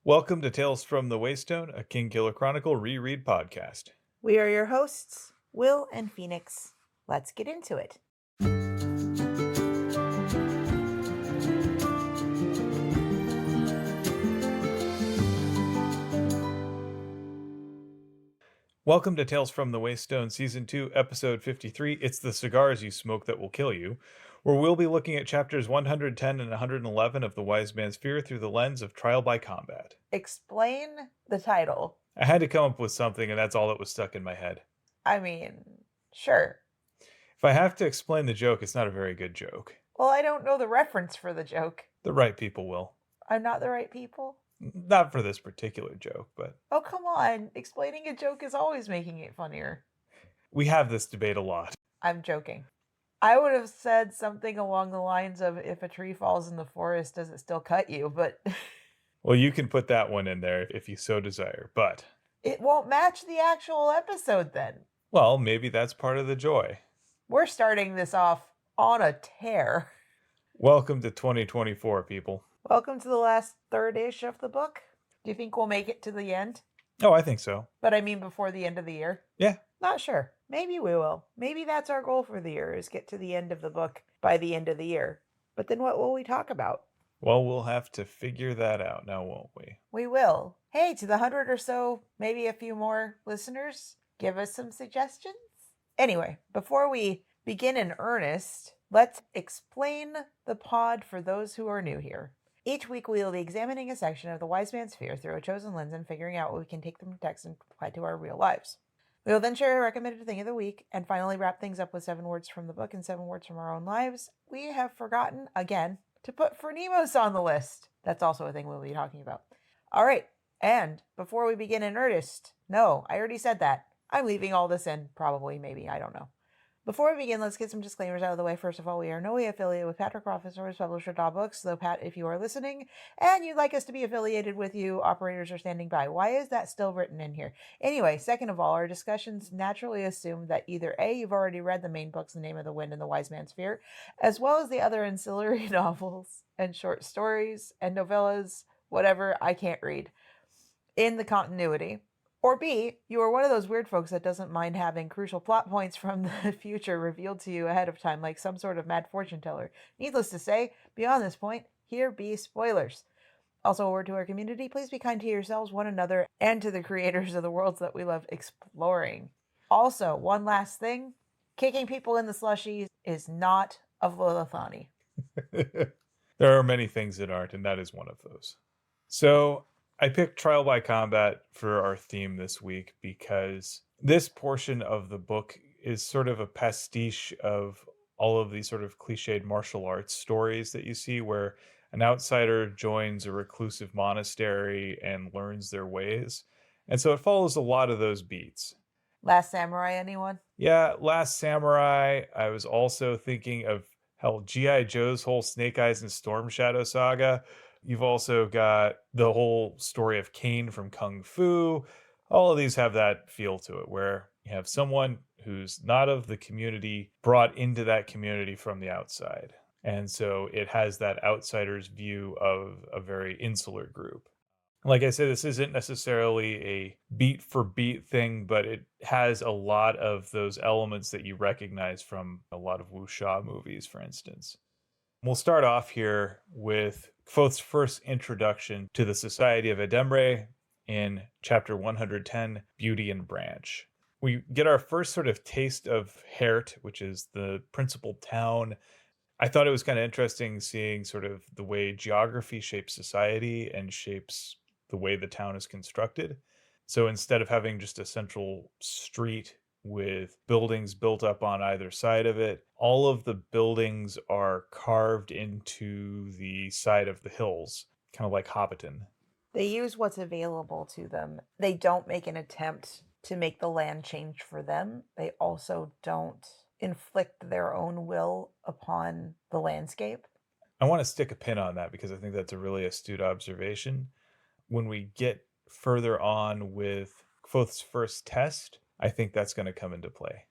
Welcome to Tales from the Waystone, a King Killer Chronicle reread podcast. We are your hosts, Will and Phoenix. Let's get into it. Welcome to Tales from the Waystone, Season 2, Episode 53. It's the cigars you smoke that will kill you, where we'll be looking at chapters 110 and 111 of The Wise Man's Fear through the lens of trial by combat. Explain the title. I had to come up with something, and that's all that was stuck in my head. I mean, sure. If I have to explain the joke, it's not a very good joke. Well, I don't know the reference for the joke. The right people will. I'm not the right people? Not for this particular joke, but... Oh, come on. Explaining a joke is always making it funnier. We have this debate a lot. I'm joking. I would have said something along the lines of, if a tree falls in the forest, does it still cut you? But... Well, you can put that one in there if you so desire, but... It won't match the actual episode then. Well, maybe that's part of the joy. We're starting this off on a tear. Welcome to 2024, people. Welcome to the last third-ish of the book. Do you think we'll make it to the end? Oh, I think so. But I mean before the end of the year? Yeah. Not sure. Maybe we will. Maybe that's our goal for the year, is get to the end of the book by the end of the year. But then what will we talk about? Well, we'll have to figure that out now, won't we? We will. Hey, to the 100 or so, maybe a few more listeners, give us some suggestions. Anyway, before we begin in earnest, let's explain the pod for those who are new here. Each week we will be examining a section of the Wise Man's Fear through a chosen lens and figuring out what we can take from the text and apply to our real lives. We will then share a recommended thing of the week and finally wrap things up with 7 words from the book and 7 words from our own lives. We have forgotten, again, to put Phronimos on the list. That's also a thing we'll be talking about. All right, and before we begin in earnest, no, I already said that. I'm leaving all this in, probably, maybe, I don't know. Before we begin, let's get some disclaimers out of the way. First of all, we are no way affiliated with Patrick Rothfuss or his publisher, Daw Books. Though, Pat, if you are listening and you'd like us to be affiliated with you, operators are standing by. Why is that still written in here? Anyway, second of all, our discussions naturally assume that either A, you've already read the main books, The Name of the Wind and The Wise Man's Fear, as well as the other ancillary novels and short stories and novellas, whatever I can't read, in the continuity. Or B, you are one of those weird folks that doesn't mind having crucial plot points from the future revealed to you ahead of time, like some sort of mad fortune teller. Needless to say, beyond this point, here be spoilers. Also, a word to our community, please be kind to yourselves, one another, and to the creators of the worlds that we love exploring. Also, one last thing, kicking people in the slushies is not a Volithani. There are many things that aren't, and that is one of those. So... I picked Trial by Combat for our theme this week because this portion of the book is sort of a pastiche of all of these sort of cliched martial arts stories that you see where an outsider joins a reclusive monastery and learns their ways. And so it follows a lot of those beats. Last Samurai, anyone? Yeah, Last Samurai. I was also thinking of how G.I. Joe's whole Snake Eyes and Storm Shadow saga. You've also got the whole story of Kane from Kung Fu. All of these have that feel to it, where you have someone who's not of the community brought into that community from the outside. And so it has that outsider's view of a very insular group. Like I said, this isn't necessarily a beat for beat thing, but it has a lot of those elements that you recognize from a lot of wuxia movies, for instance. We'll start off here with Kvothe's first introduction to the Society of Edemre in chapter 110, Beauty and Branch. We get our first sort of taste of Hert, which is the principal town. I thought it was kind of interesting seeing sort of the way geography shapes society and shapes the way the town is constructed. So instead of having just a central street with buildings built up on either side of it, all of the buildings are carved into the side of the hills, kind of like Hobbiton. They use what's available to them. They don't make an attempt to make the land change for them. They also don't inflict their own will upon the landscape. I want to stick a pin on that because I think that's a really astute observation. When we get further on with Kvothe's first test, I think that's going to come into play.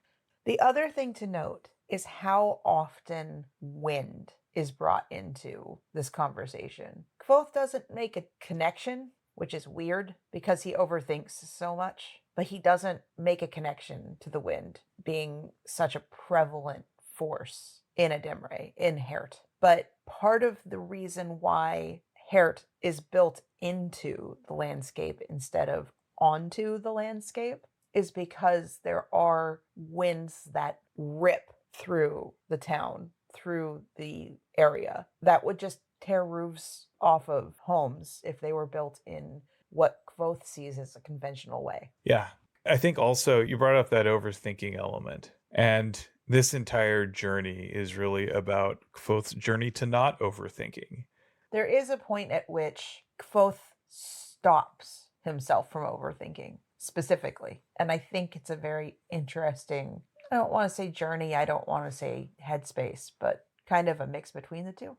The other thing to note is how often wind is brought into this conversation. Kvothe doesn't make a connection which is weird because he overthinks so much, but he doesn't make a connection to the wind being such a prevalent force in Ademre, in Hert. But part of the reason why Hert is built into the landscape instead of onto the landscape is because there are winds that rip through the town, through the area, that would just tear roofs off of homes if they were built in what Kvothe sees as a conventional way. Yeah. I think also you brought up that overthinking element. And this entire journey is really about Kvothe's journey to not overthinking. There is a point at which Kvothe stops himself from overthinking specifically. And I think it's a very interesting, I don't want to say journey, I don't want to say headspace, but kind of a mix between the two.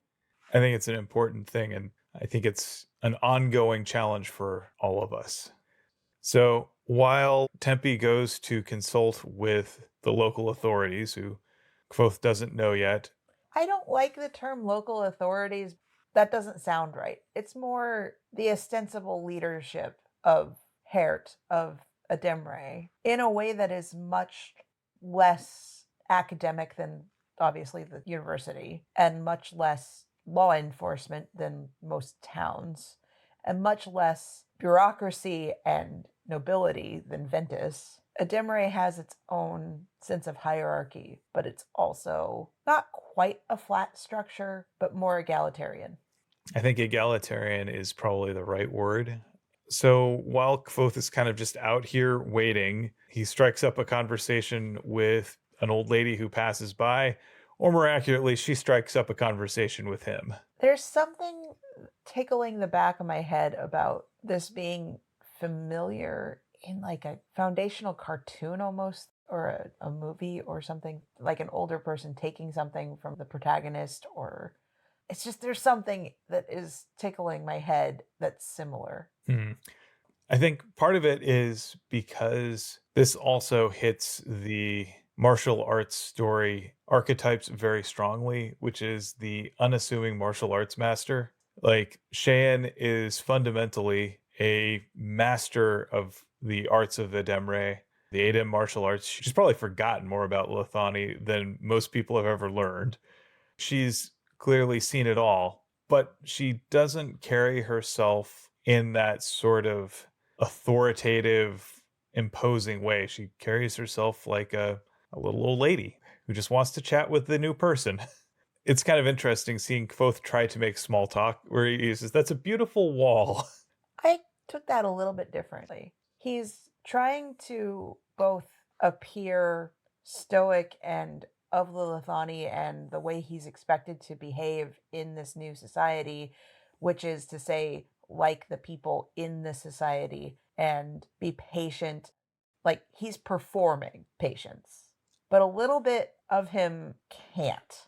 I think it's an important thing, and I think it's an ongoing challenge for all of us. So while Tempe goes to consult with the local authorities, who Kvothe doesn't know yet. I don't like the term local authorities. That doesn't sound right. It's more the ostensible leadership of Hert, of Ademre, in a way that is much less academic than obviously the university, and much less law enforcement than most towns, and much less bureaucracy and nobility than Ventus. Ademre has its own sense of hierarchy, but it's also not quite a flat structure, but more egalitarian. I think egalitarian is probably the right word. So while Kvothe is kind of just out here waiting, he strikes up a conversation with an old lady who passes by, or more accurately, she strikes up a conversation with him. There's something tickling the back of my head about this being familiar in like a foundational cartoon almost, or a movie or something, like an older person taking something from the protagonist, or it's just there's something that is tickling my head that's similar. I think part of it is because this also hits the martial arts story archetypes very strongly, which is the unassuming martial arts master. Like Cheyenne is fundamentally a master of the arts of Ademre, the Adem martial arts. She's probably forgotten more about Lethani than most people have ever learned. She's clearly seen it all, but she doesn't carry herself in that sort of authoritative, imposing way. She carries herself like a little old lady who just wants to chat with the new person. It's kind of interesting seeing Kvothe try to make small talk where he says, "That's a beautiful wall." I took that a little bit differently. He's trying to both appear stoic and of the Lethani and the way he's expected to behave in this new society, which is to say, like the people in the society, and be patient. Like he's performing patience, but a little bit of him can't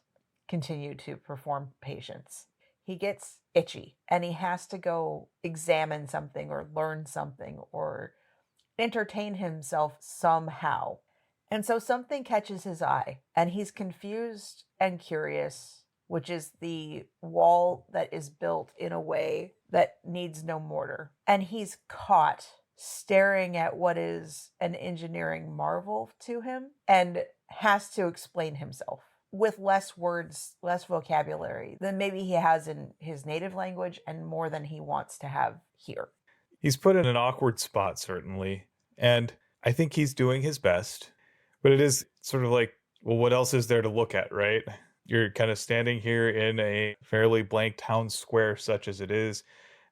continue to perform patience. He gets itchy and he has to go examine something or learn something or entertain himself somehow. And so something catches his eye and he's confused and curious, which is the wall that is built in a way that needs no mortar. And he's caught staring at what is an engineering marvel to him and has to explain himself with less words, less vocabulary than maybe he has in his native language and more than he wants to have here. He's put in an awkward spot, certainly, and I think he's doing his best, but it is sort of like, well, what else is there to look at, right? You're kind of standing here in a fairly blank town square, such as it is,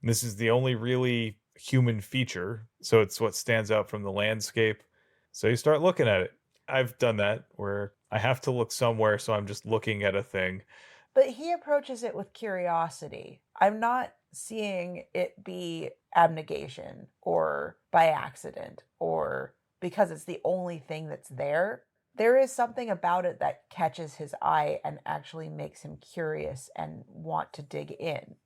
and this is the only really human feature, so it's what stands out from the landscape. So you start looking at it. I've done that where I have to look somewhere, so I'm just looking at a thing. But he approaches it with curiosity. I'm not seeing it be abnegation or by accident or because it's the only thing that's there. There is something about it that catches his eye and actually makes him curious and want to dig in.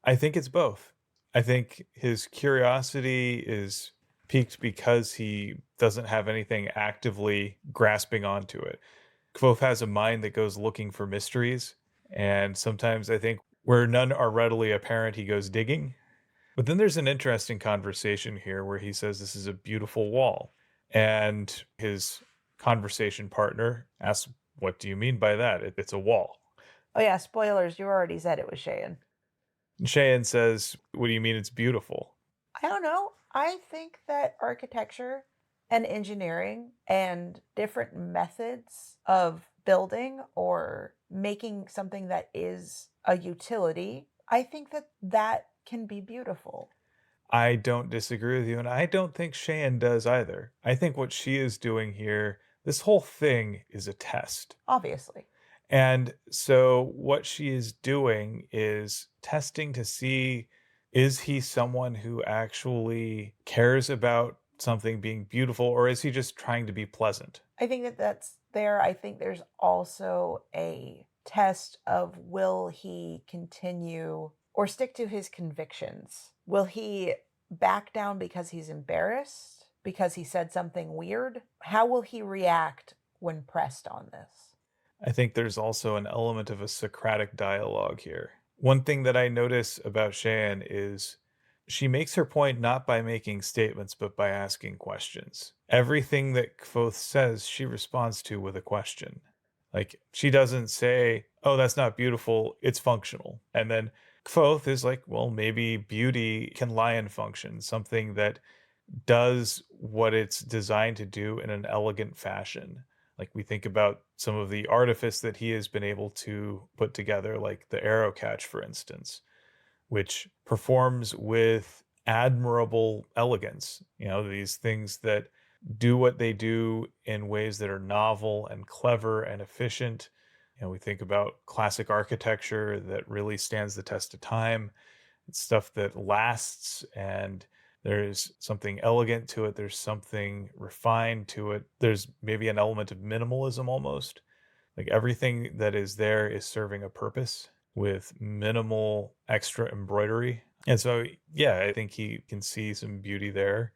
I think it's both. I think his curiosity is piqued because he doesn't have anything actively grasping onto it. Kvothe has a mind that goes looking for mysteries, and sometimes I think where none are readily apparent, he goes digging. But then there's an interesting conversation here where he says this is a beautiful wall. And his conversation partner asks, "What do you mean by that? It's a wall." Oh yeah, spoilers, you already said it was Cheyenne. And Cheyenne says, "What do you mean it's beautiful?" I don't know. I think that architecture and engineering and different methods of building or making something that is a utility, I think that that can be beautiful. I don't disagree with you, and I don't think Cheyenne does either. I think what she is doing here, this whole thing is a test. Obviously. And so what she is doing is testing to see, is he someone who actually cares about something being beautiful, or is he just trying to be pleasant? I think that that's there. I think there's also a test of will he continue or stick to his convictions? Will he back down because he's embarrassed? Because he said something weird? How will he react when pressed on this? I think there's also an element of a Socratic dialogue here. One thing that I notice about Cheyenne is she makes her point not by making statements, but by asking questions. Everything that Kvothe says, she responds to with a question. Like, she doesn't say, "Oh, that's not beautiful, it's functional." And then Kvothe is like, well, maybe beauty can lie in function, something that does what it's designed to do in an elegant fashion. Like, we think about some of the artifice that he has been able to put together, like the arrow catch, for instance, which performs with admirable elegance. These things that do what they do in ways that are novel and clever and efficient. We think about classic architecture that really stands the test of time. It's stuff that lasts, and there's something elegant to it. There's something refined to it. There's maybe an element of minimalism almost. Like, everything that is there is serving a purpose with minimal extra embroidery. And so, yeah, I think he can see some beauty there.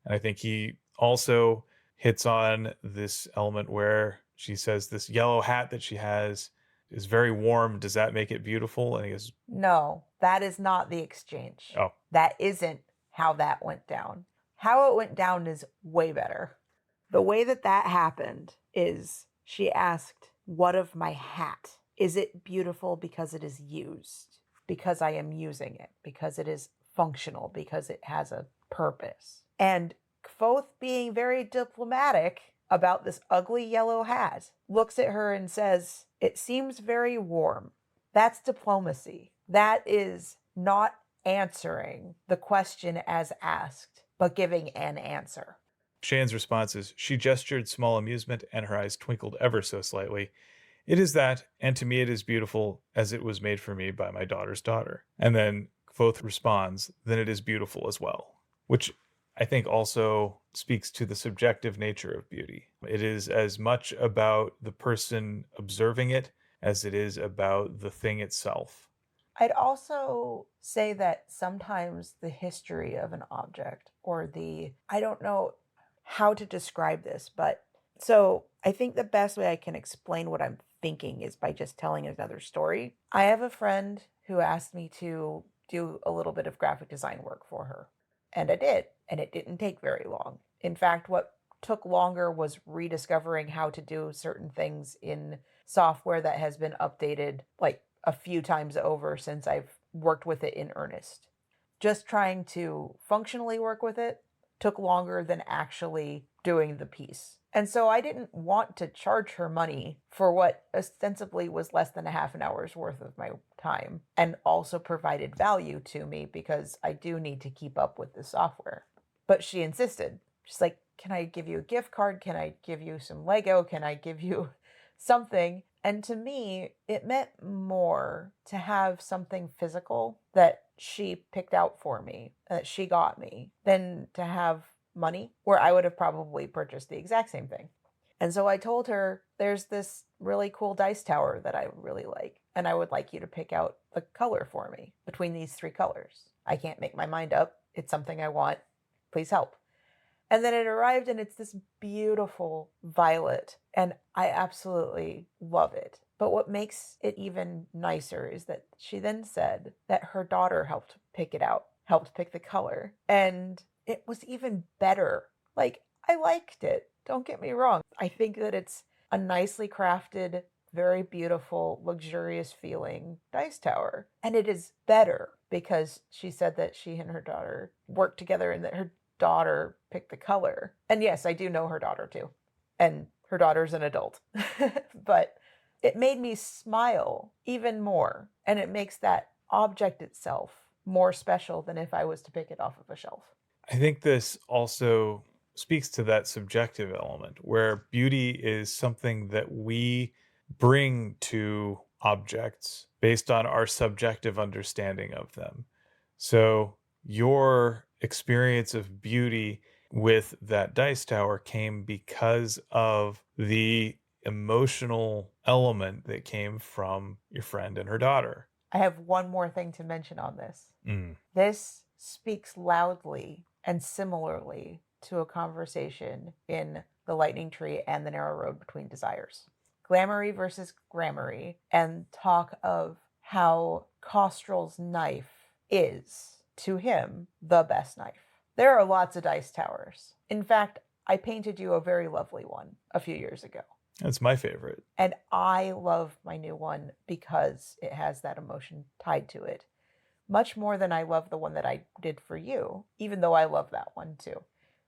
And I think he also hits on this element where she says this yellow hat that she has is very warm. Does that make it beautiful? And he goes, No, that is not the exchange. "Oh, That isn't how that went down. How it went down is way better. The way that that happened is she asked, "What of my hat? Is it beautiful because it is used? Because I am using it? Because it is functional? Because it has a purpose?" And Kvothe, being very diplomatic about this ugly yellow hat, looks at her and says, "It seems very warm." That's diplomacy. That is not answering the question as asked, but giving an answer. Cheyenne's response is, she gestured small amusement, and her eyes twinkled ever so slightly. "It is that, and to me it is beautiful, as it was made for me by my daughter's daughter." And then Kvothe responds, "Then it is beautiful as well," which I think also speaks to the subjective nature of beauty. It is as much about the person observing it as it is about the thing itself. I'd also say that sometimes the history of an object or I don't know how to describe this, but so I think the best way I can explain what I'm thinking is by just telling another story. I have a friend who asked me to do a little bit of graphic design work for her, and I did, and it didn't take very long. In fact, what took longer was rediscovering how to do certain things in software that has been updated like a few times over since I've worked with it in earnest. Just trying to functionally work with it took longer than actually doing the piece. And so I didn't want to charge her money for what ostensibly was less than a half an hour's worth of my time, and also provided value to me because I do need to keep up with the software. But she insisted. She's like, "Can I give you a gift card? Can I give you some Lego? Can I give you something?" And to me, it meant more to have something physical that she picked out for me, that she got me, than to have money where I would have probably purchased the exact same thing. And so I told her, "There's this really cool dice tower that I really like, and I would like you to pick out the color for me between these three colors. I can't make my mind up. It's something I want. Please help." And then it arrived, and it's this beautiful violet, and I absolutely love it. But what makes it even nicer is that she then said that her daughter helped pick it out. helped pick the color. And it was even better. Like, I liked it. Don't get me wrong. I think that it's a nicely crafted, very beautiful, luxurious feeling dice tower. And it is better because she said that she and her daughter worked together and that her daughter picked the color. And yes, I do know her daughter too. And her daughter's an adult. But it made me smile even more. And it makes that object itself more special than if I was to pick it off of a shelf. I think this also speaks to that subjective element where beauty is something that we bring to objects based on our subjective understanding of them. So your experience of beauty with that dice tower came because of the emotional element that came from your friend and her daughter. I have one more thing to mention on this. Mm. This speaks loudly and similarly to a conversation in The Lightning Tree and The Narrow Road Between Desires. Glamoury versus Gramarye, and talk of how Kostrel's knife is, to him, the best knife. There are lots of dice towers. In fact, I painted you a very lovely one a few years ago. That's my favorite. And I love my new one because it has that emotion tied to it. Much more than I love the one that I did for you, even though I love that one too.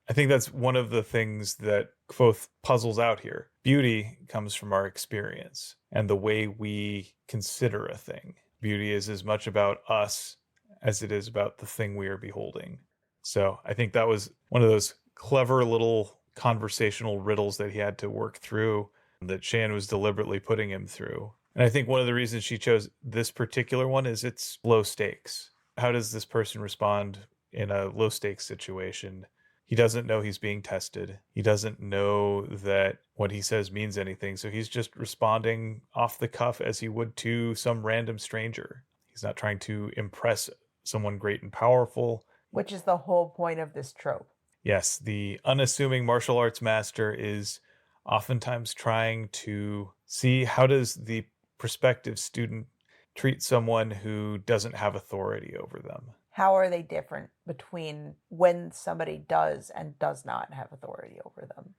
I think that's one of the things that Kvothe puzzles out here. Beauty comes from our experience and the way we consider a thing. Beauty is as much about us as it is about the thing we are beholding. So I think that was one of those clever little conversational riddles that he had to work through, that Shan was deliberately putting him through. And I think one of the reasons she chose this particular one is it's low stakes. How does this person respond in a low stakes situation? He doesn't know he's being tested. He doesn't know that what he says means anything. So he's just responding off the cuff as he would to some random stranger. He's not trying to impress someone great and powerful. Which is the whole point of this trope. Yes, the unassuming martial arts master is oftentimes trying to see how does the prospective student treat someone who doesn't have authority over them. How are they different between when somebody does and does not have authority over them?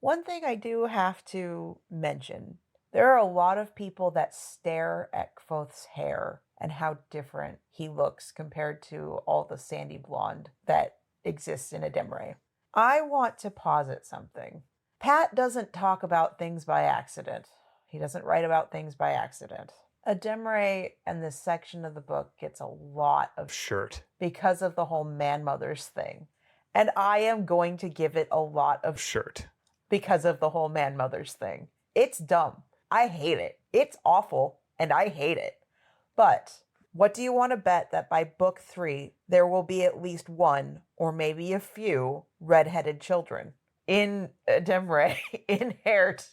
One thing I do have to mention, there are a lot of people that stare at Kvothe's hair and how different he looks compared to all the sandy blonde that exists in Ademre. I want to posit something. Pat doesn't talk about things by accident. He doesn't write about things by accident. Ademre and this section of the book gets a lot of shirt because of the whole man-mothers thing. And I am going to give it a lot of shirt because of the whole man-mothers thing. It's dumb. I hate it. It's awful, and I hate it. But what do you want to bet that by book 3, there will be at least one, or maybe a few, red-headed children in Ademre, in Haert?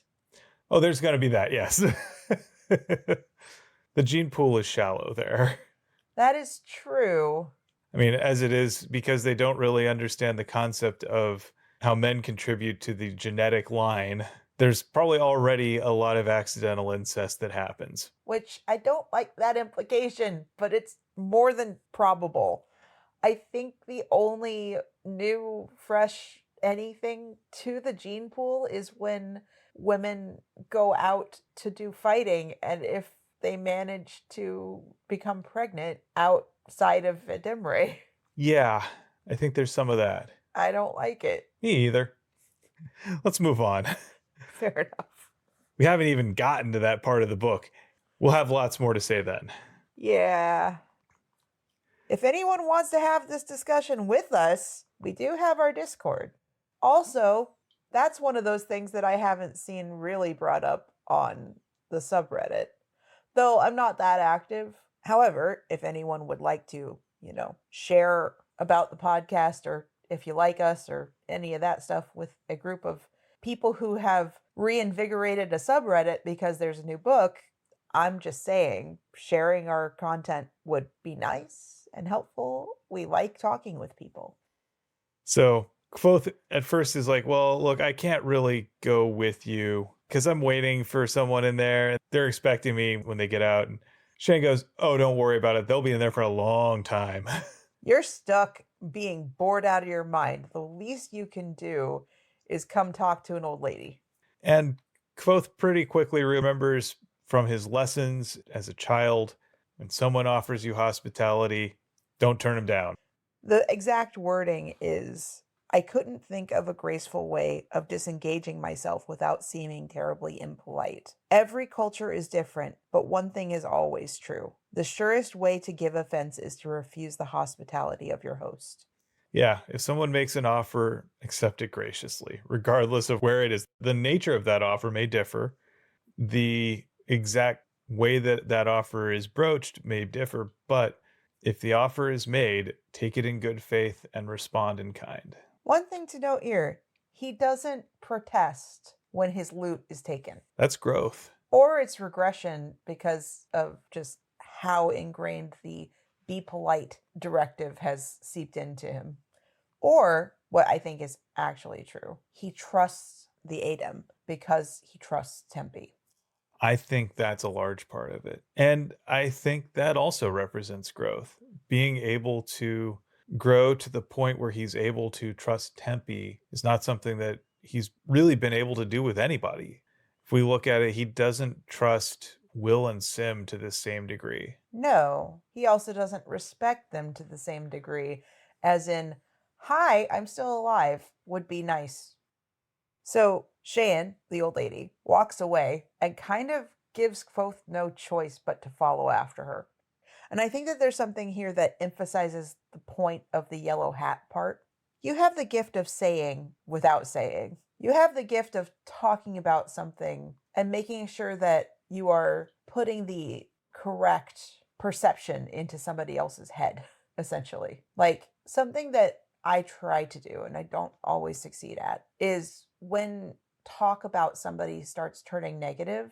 Oh, there's going to be that, yes. The gene pool is shallow there. That is true. I mean, as it is, because they don't really understand the concept of how men contribute to the genetic line, there's probably already a lot of accidental incest that happens. Which I don't like that implication, but it's more than probable. I think the only new, fresh anything to the gene pool is when women go out to do fighting, and if they manage to become pregnant outside of Ademre. Yeah, I think there's some of that. I don't like it. Me either. Let's move on. Fair enough. We haven't even gotten to that part of the book. We'll have lots more to say then. Yeah. If anyone wants to have this discussion with us, we do have our Discord. Also, that's one of those things that I haven't seen really brought up on the subreddit, though I'm not that active. However, if anyone would like to, share about the podcast, or if you like us or any of that stuff with a group of people who have reinvigorated a subreddit because there's a new book, I'm just saying sharing our content would be nice and helpful. We like talking with people. So Kvothe at first is like, well, look, I can't really go with you because I'm waiting for someone in there. They're expecting me when they get out. And Shane goes, oh, don't worry about it. They'll be in there for a long time. You're stuck being bored out of your mind. The least you can do is come talk to an old lady. And Kvothe pretty quickly remembers from his lessons as a child, when someone offers you hospitality, don't turn them down. The exact wording is, I couldn't think of a graceful way of disengaging myself without seeming terribly impolite. Every culture is different, but one thing is always true. The surest way to give offense is to refuse the hospitality of your host. Yeah, if someone makes an offer, accept it graciously, regardless of where it is. The nature of that offer may differ. The exact way that that offer is broached may differ, but if the offer is made, take it in good faith and respond in kind. One thing to note here, he doesn't protest when his loot is taken. That's growth. Or it's regression because of just how ingrained the be polite directive has seeped into him. Or what I think is actually true, he trusts the Adem because he trusts Tempe. I think that's a large part of it. And I think that also represents growth. Being able to grow to the point where he's able to trust Tempe is not something that he's really been able to do with anybody. If we look at it, he doesn't trust Will and Sim to the same degree. No, he also doesn't respect them to the same degree, as in, hi, I'm still alive, would be nice. So Cheyenne, the old lady, walks away and kind of gives Kvothe no choice but to follow after her. And I think that there's something here that emphasizes the point of the yellow hat part. You have the gift of saying without saying. You have the gift of talking about something and making sure that you are putting the correct perception into somebody else's head, essentially. Like something that I try to do, and I don't always succeed at, is when talk about somebody starts turning negative,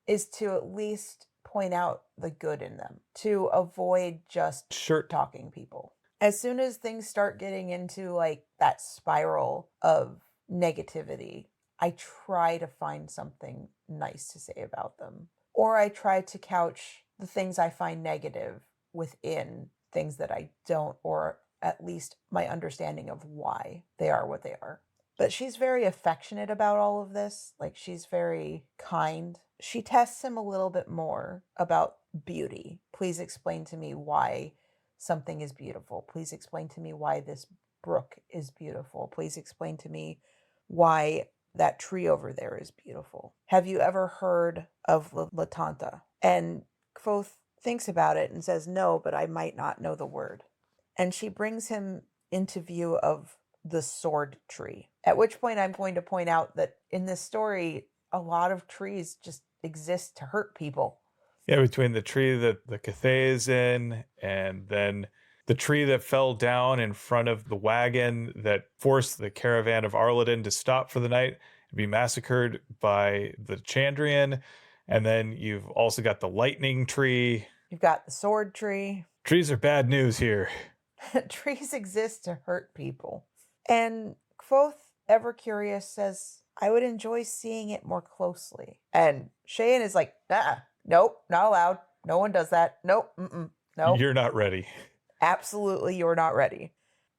is to at least point out the good in them, to avoid just shirt talking people. As soon as things start getting into like that spiral of negativity, I try to find something nice to say about them. Or I try to couch the things I find negative within things that I don't, or at least my understanding of why they are what they are. But she's very affectionate about all of this. Like, she's very kind. She tests him a little bit more about beauty. Please explain to me why something is beautiful. Please explain to me why this brook is beautiful. Please explain to me why that tree over there is beautiful. Have you ever heard of Latanta? And Kvothe thinks about it and says, no, but I might not know the word. And she brings him into view of the sword tree. At which point I'm going to point out that in this story, a lot of trees just exist to hurt people. Yeah, between the tree that the Cathay is in, and then the tree that fell down in front of the wagon that forced the caravan of Arleden to stop for the night and be massacred by the Chandrian. And then you've also got the lightning tree. You've got the sword tree. Trees are bad news here. Trees exist to hurt people. And Kvothe, ever curious, says, I would enjoy seeing it more closely. And Cheyenne is like, nope, not allowed. No one does that. Nope, nope. You're not ready. Absolutely, you're not ready.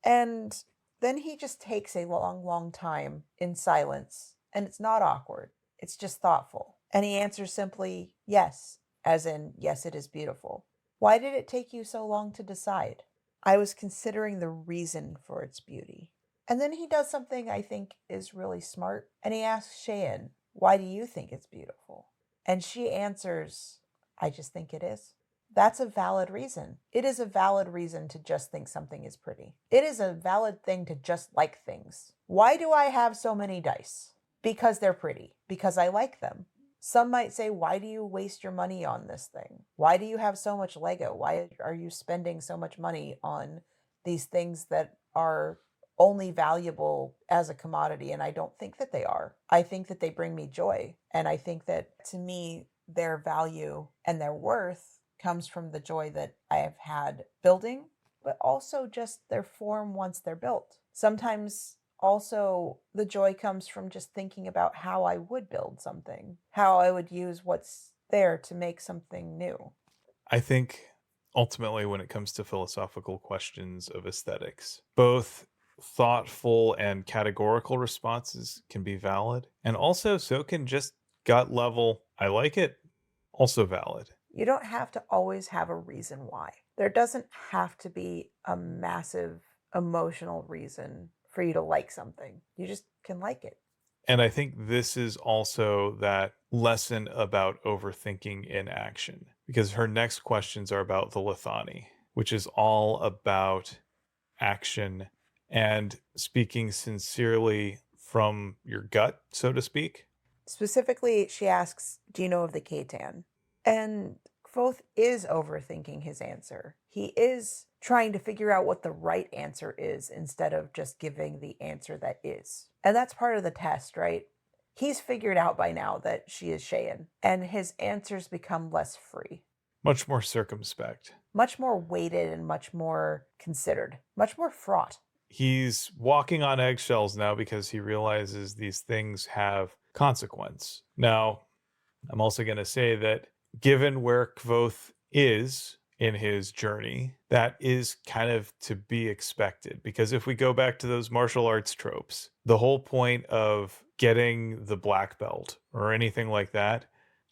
And then he just takes a long, long time in silence. And it's not awkward. It's just thoughtful. And he answers simply, yes, as in, yes, it is beautiful. Why did it take you so long to decide? I was considering the reason for its beauty. And then he does something I think is really smart. And he asks Cheyenne, why do you think it's beautiful? And she answers, I just think it is. That's a valid reason. It is a valid reason to just think something is pretty. It is a valid thing to just like things. Why do I have so many dice? Because they're pretty. Because I like them. Some might say, why do you waste your money on this thing? Why do you have so much Lego? Why are you spending so much money on these things that are only valuable as a commodity? And I don't think that they are. I think that they bring me joy. And I think that, to me, their value and their worth comes from the joy that I have had building, but also just their form once they're built. Sometimes also the joy comes from just thinking about how I would build something, how I would use what's there to make something new. I think ultimately when it comes to philosophical questions of aesthetics. Both thoughtful and categorical responses can be valid, and also so can just gut level, I like it, also valid. You don't have to always have a reason why. There doesn't have to be a massive emotional reason for you to like something. You just can like it. And I think this is also that lesson about overthinking in action, because her next questions are about the Lithani, which is all about action and speaking sincerely from your gut, so to speak. Specifically, she asks, do you know of the Katan? And Kvothe is overthinking his answer. He is trying to figure out what the right answer is instead of just giving the answer that is. And that's part of the test, right? He's figured out by now that she is Cheyenne, and his answers become less free. Much more circumspect. Much more weighted and much more considered. Much more fraught. He's walking on eggshells now because he realizes these things have consequence. Now, I'm also going to say that given where Kvothe is in his journey, that is kind of to be expected. Because if we go back to those martial arts tropes, the whole point of getting the black belt or anything like that,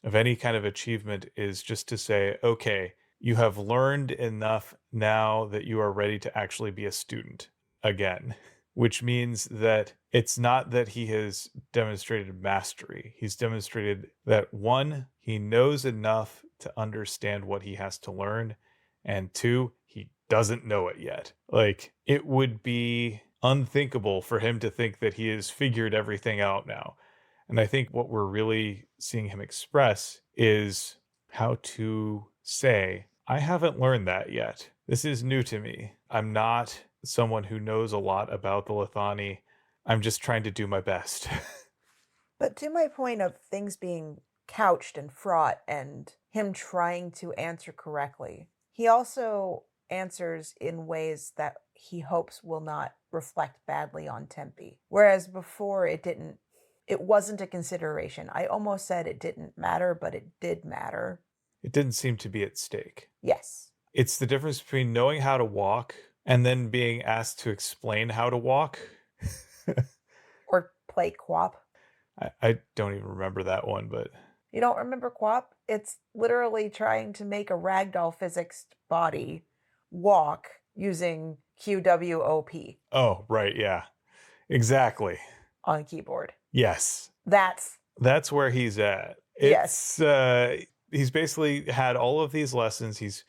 of any kind of achievement, is just to say, okay, you have learned enough now that you are ready to actually be a student again. Which means that it's not that he has demonstrated mastery. He's demonstrated that, one, he knows enough to understand what he has to learn, and two, he doesn't know it yet. Like, it would be unthinkable for him to think that he has figured everything out now. And I think what we're really seeing him express is how to say, I haven't learned that yet. This is new to me. I'm not someone who knows a lot about the Lithani. I'm just trying to do my best. But to my point of things being couched and fraught and him trying to answer correctly, he also answers in ways that he hopes will not reflect badly on Tempe. Whereas before it wasn't a consideration. I almost said it didn't matter, but it did matter. It didn't seem to be at stake. Yes. It's the difference between knowing how to walk and then being asked to explain how to walk. Or play Quap. I don't even remember that one, but... You don't remember Quap? It's literally trying to make a ragdoll physics body walk using QWOP. Oh, right, yeah. Exactly. On keyboard. Yes. That's where he's at. Yes. He's basically had all of these lessons. He's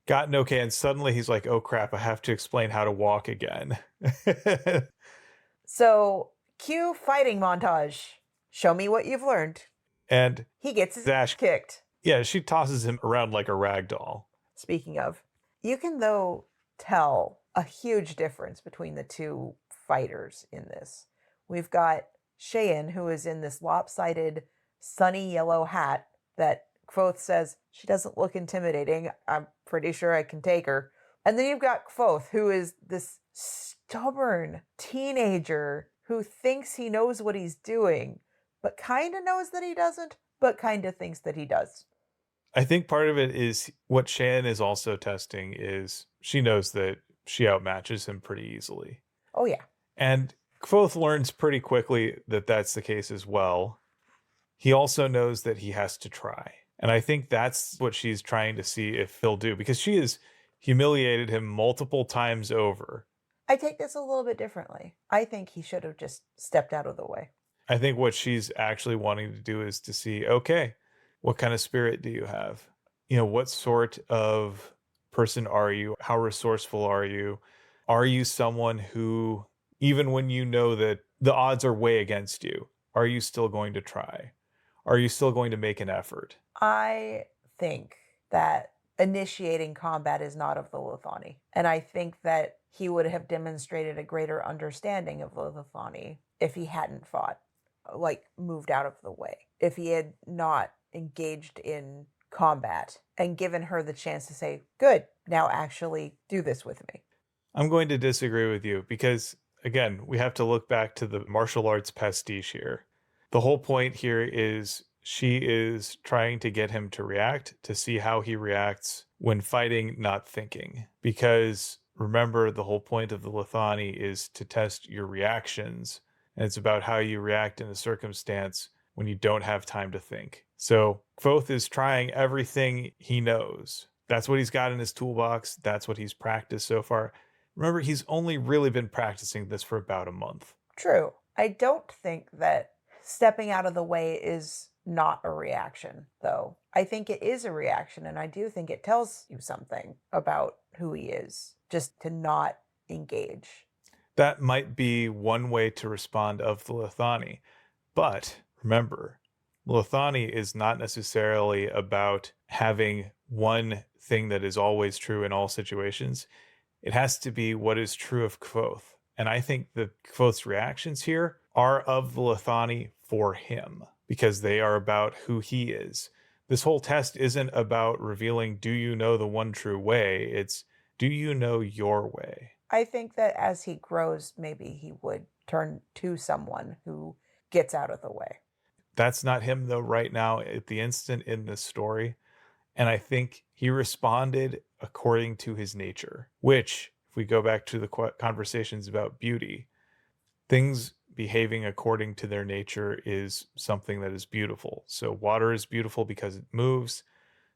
gotten okay, and suddenly he's like, oh crap, I have to explain how to walk again. So, cue fighting montage. Show me what you've learned. And he gets his ass kicked. Yeah, she tosses him around like a rag doll. Speaking of, you can though tell a huge difference between the two fighters in this. We've got Cheyenne, who is in this lopsided sunny yellow hat that Kvothe says, she doesn't look intimidating. I'm pretty sure I can take her. And then you've got Kvothe, who is this stubborn teenager who thinks he knows what he's doing, but kind of knows that he doesn't, but kind of thinks that he does. I think part of it is what Shan is also testing is she knows that she outmatches him pretty easily. Oh, yeah. And Kvothe learns pretty quickly that that's the case as well. He also knows that he has to try. And I think that's what she's trying to see if he'll do, because she has humiliated him multiple times over. I take this a little bit differently. I think he should have just stepped out of the way. I think what she's actually wanting to do is to see, okay, what kind of spirit do you have? You know, what sort of person are you? How resourceful are you? Are you someone who, even when you know that the odds are way against you, are you still going to try? Are you still going to make an effort? I think that initiating combat is not of the Lithani. And I think that he would have demonstrated a greater understanding of the Lithani if he hadn't fought, like moved out of the way. If he had not engaged in combat and given her the chance to say, good, now actually do this with me. I'm going to disagree with you because, again, we have to look back to the martial arts pastiche here. The whole point here is she is trying to get him to react, to see how he reacts when fighting, not thinking. Because remember, the whole point of the Lithani is to test your reactions, and it's about how you react in a circumstance when you don't have time to think. So Kvothe is trying everything he knows. That's what he's got in his toolbox. That's what he's practiced so far. Remember, he's only really been practicing this for about a month. True. I don't think that stepping out of the way is not a reaction, though. I think it is a reaction, and I do think it tells you something about who he is, just to not engage. That might be one way to respond of the Lithani. But remember, Lithani is not necessarily about having one thing that is always true in all situations. It has to be what is true of Kvothe. And I think that Kvothe's reactions here are of the Lithani for him, because they are about who he is. This whole test isn't about revealing, do you know the one true way? It's, do you know your way? I think that as he grows, maybe he would turn to someone who gets out of the way. That's not him, though, right now, at the instant in this story. And I think he responded according to his nature, which, if we go back to the conversations about beauty, things behaving according to their nature is something that is beautiful. So water is beautiful because it moves.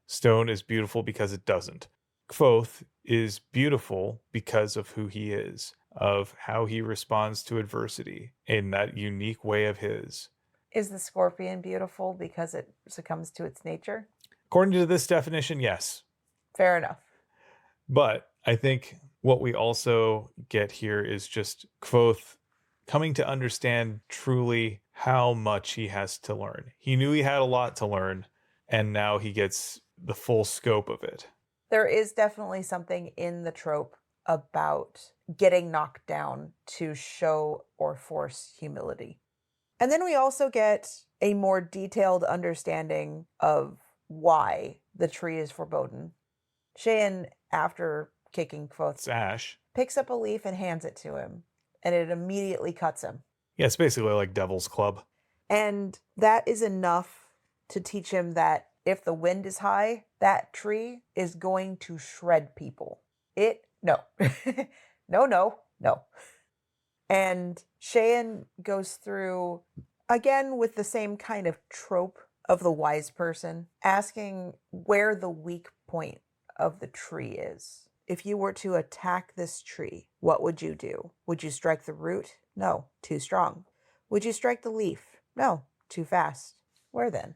Stone is beautiful because it doesn't. Kvothe is beautiful because of who he is, of how he responds to adversity in that unique way of his. Is the scorpion beautiful because it succumbs to its nature? According to this definition, yes. Fair enough. But I think what we also get here is just Kvothe coming to understand truly how much he has to learn. He knew he had a lot to learn, and now he gets the full scope of it. There is definitely something in the trope about getting knocked down to show or force humility. And then we also get a more detailed understanding of why the tree is forbidden. Cheyenne, after kicking Kvothe's ash, picks up a leaf and hands it to him, and it immediately cuts him. Yeah, it's basically like Devil's Club. And that is enough to teach him that if the wind is high, that tree is going to shred people. No. No. And Cheyenne goes through, again, with the same kind of trope of the wise person, asking where the weak point of the tree is. If you were to attack this tree, what would you do? Would you strike the root? No, too strong. Would you strike the leaf? No, too fast. Where then?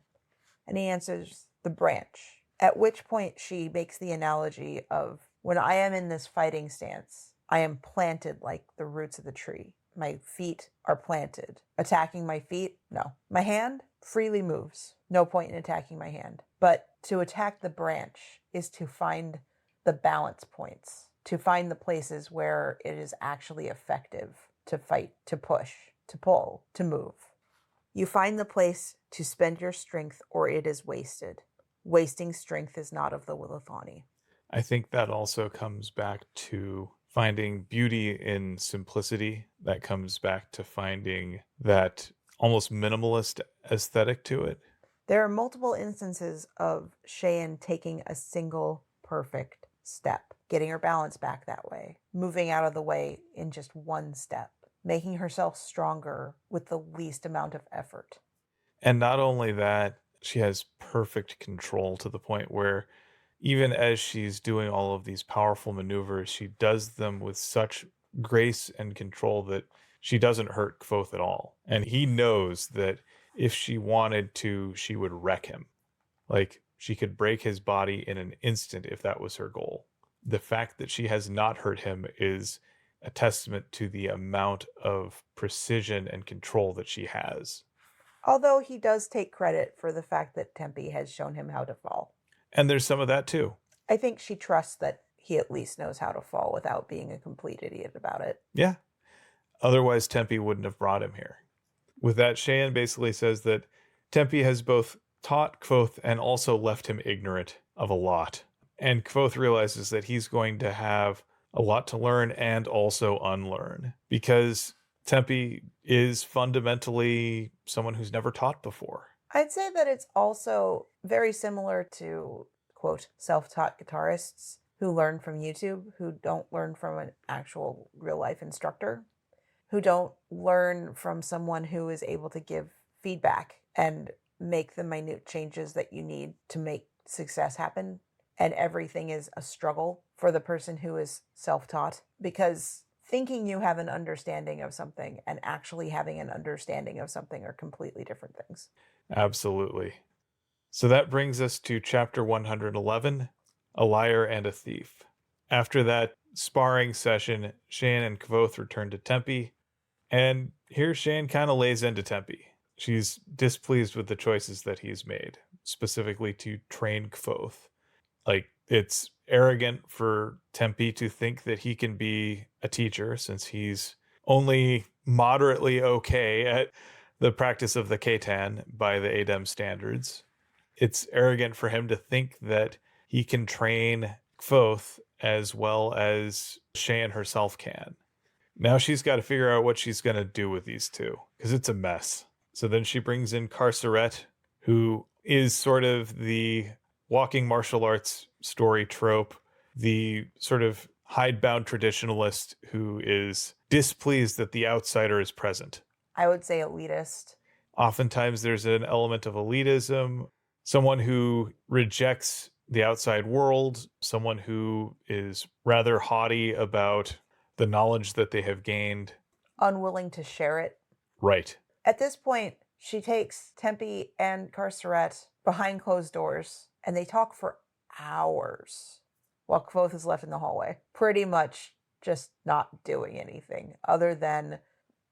And he answers, the branch. At which point she makes the analogy of, when I am in this fighting stance, I am planted like the roots of the tree. My feet are planted. Attacking my feet? No. My hand freely moves. No point in attacking my hand. But to attack the branch is to find the balance points, to find the places where it is actually effective to fight, to push, to pull, to move. You find the place to spend your strength, or it is wasted. Wasting strength is not of the Lithani. I think that also comes back to finding beauty in simplicity. That comes back to finding that almost minimalist aesthetic to it. There are multiple instances of Cheyenne taking a single perfect step, getting her balance back that way, moving out of the way in just one step, making herself stronger with the least amount of effort. And not only that, she has perfect control to the point where even as she's doing all of these powerful maneuvers, she does them with such grace and control that she doesn't hurt Kvothe at all. And he knows that if she wanted to, she would wreck him. Like, she could break his body in an instant if that was her goal. The fact that she has not hurt him is a testament to the amount of precision and control that she has. Although he does take credit for the fact that Tempe has shown him how to fall. And there's some of that too. I think she trusts that he at least knows how to fall without being a complete idiot about it. Yeah. Otherwise, Tempe wouldn't have brought him here. With that, Cheyenne basically says that Tempe has both taught Kvothe and also left him ignorant of a lot. And Kvothe realizes that he's going to have a lot to learn and also unlearn, because Tempe is fundamentally someone who's never taught before. I'd say that it's also very similar to quote, self-taught guitarists who learn from YouTube, who don't learn from an actual real-life instructor, who don't learn from someone who is able to give feedback and make the minute changes that you need to make success happen. And everything is a struggle for the person who is self-taught, because thinking you have an understanding of something and actually having an understanding of something are completely different things. Absolutely. So that brings us to chapter 111, A Liar and a Thief. After that sparring session, Shane and Kvothe return to Tempe, and here Shane kind of lays into Tempe. She's displeased with the choices that he's made, specifically to train Kvothe. Like, it's arrogant for Tempe to think that he can be a teacher since he's only moderately okay at the practice of the Ketan by the ADEM standards. It's arrogant for him to think that he can train Kvothe as well as Shan herself can. Now she's got to figure out what she's going to do with these two, because it's a mess. So then she brings in Carceret, who is sort of the walking martial arts story trope, the sort of hidebound traditionalist who is displeased that the outsider is present. I would say elitist. Oftentimes there's an element of elitism, someone who rejects the outside world, someone who is rather haughty about the knowledge that they have gained. Unwilling to share it. Right. At this point, she takes Tempe and Carceret behind closed doors, and they talk for hours while Kvothe is left in the hallway, pretty much just not doing anything other than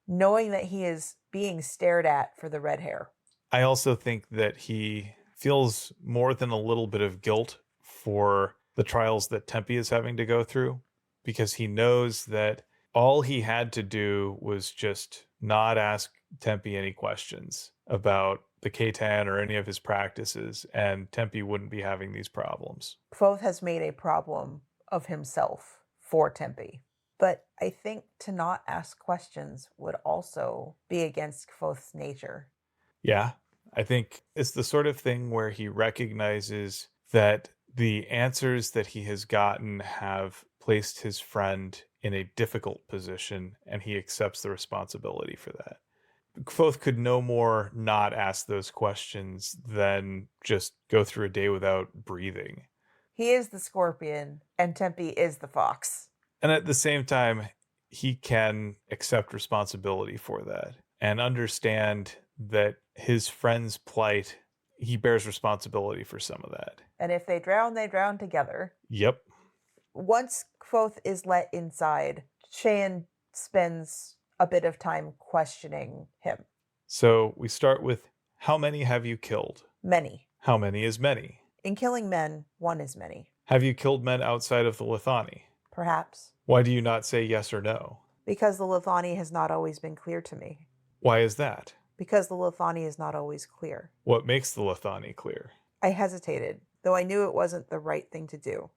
knowing that he is being stared at for the red hair. I also think that he feels more than a little bit of guilt for the trials that Tempe is having to go through, because he knows that all he had to do was just not ask Tempe any questions about the Ketan or any of his practices, and Tempe wouldn't be having these problems. Kvothe has made a problem of himself for Tempe. But I think to not ask questions would also be against Kvothe's nature. Yeah, I think it's the sort of thing where he recognizes that the answers that he has gotten have placed his friend in a difficult position, and he accepts the responsibility for that. Kvothe could no more not ask those questions than just go through a day without breathing. He is the scorpion, and Tempe is the fox. And at the same time, he can accept responsibility for that and understand that his friend's plight, he bears responsibility for some of that. And if they drown together. Yep. Once Kvothe is let inside, Shan spends a bit of time questioning him. So we start with, how many have you killed? Many. How many is many? In killing men, one is many. Have you killed men outside of the Lithani? Perhaps. Why do you not say yes or no? Because the Lithani has not always been clear to me. Why is that? Because the Lithani is not always clear. What makes the Lithani clear? I hesitated, though I knew it wasn't the right thing to do.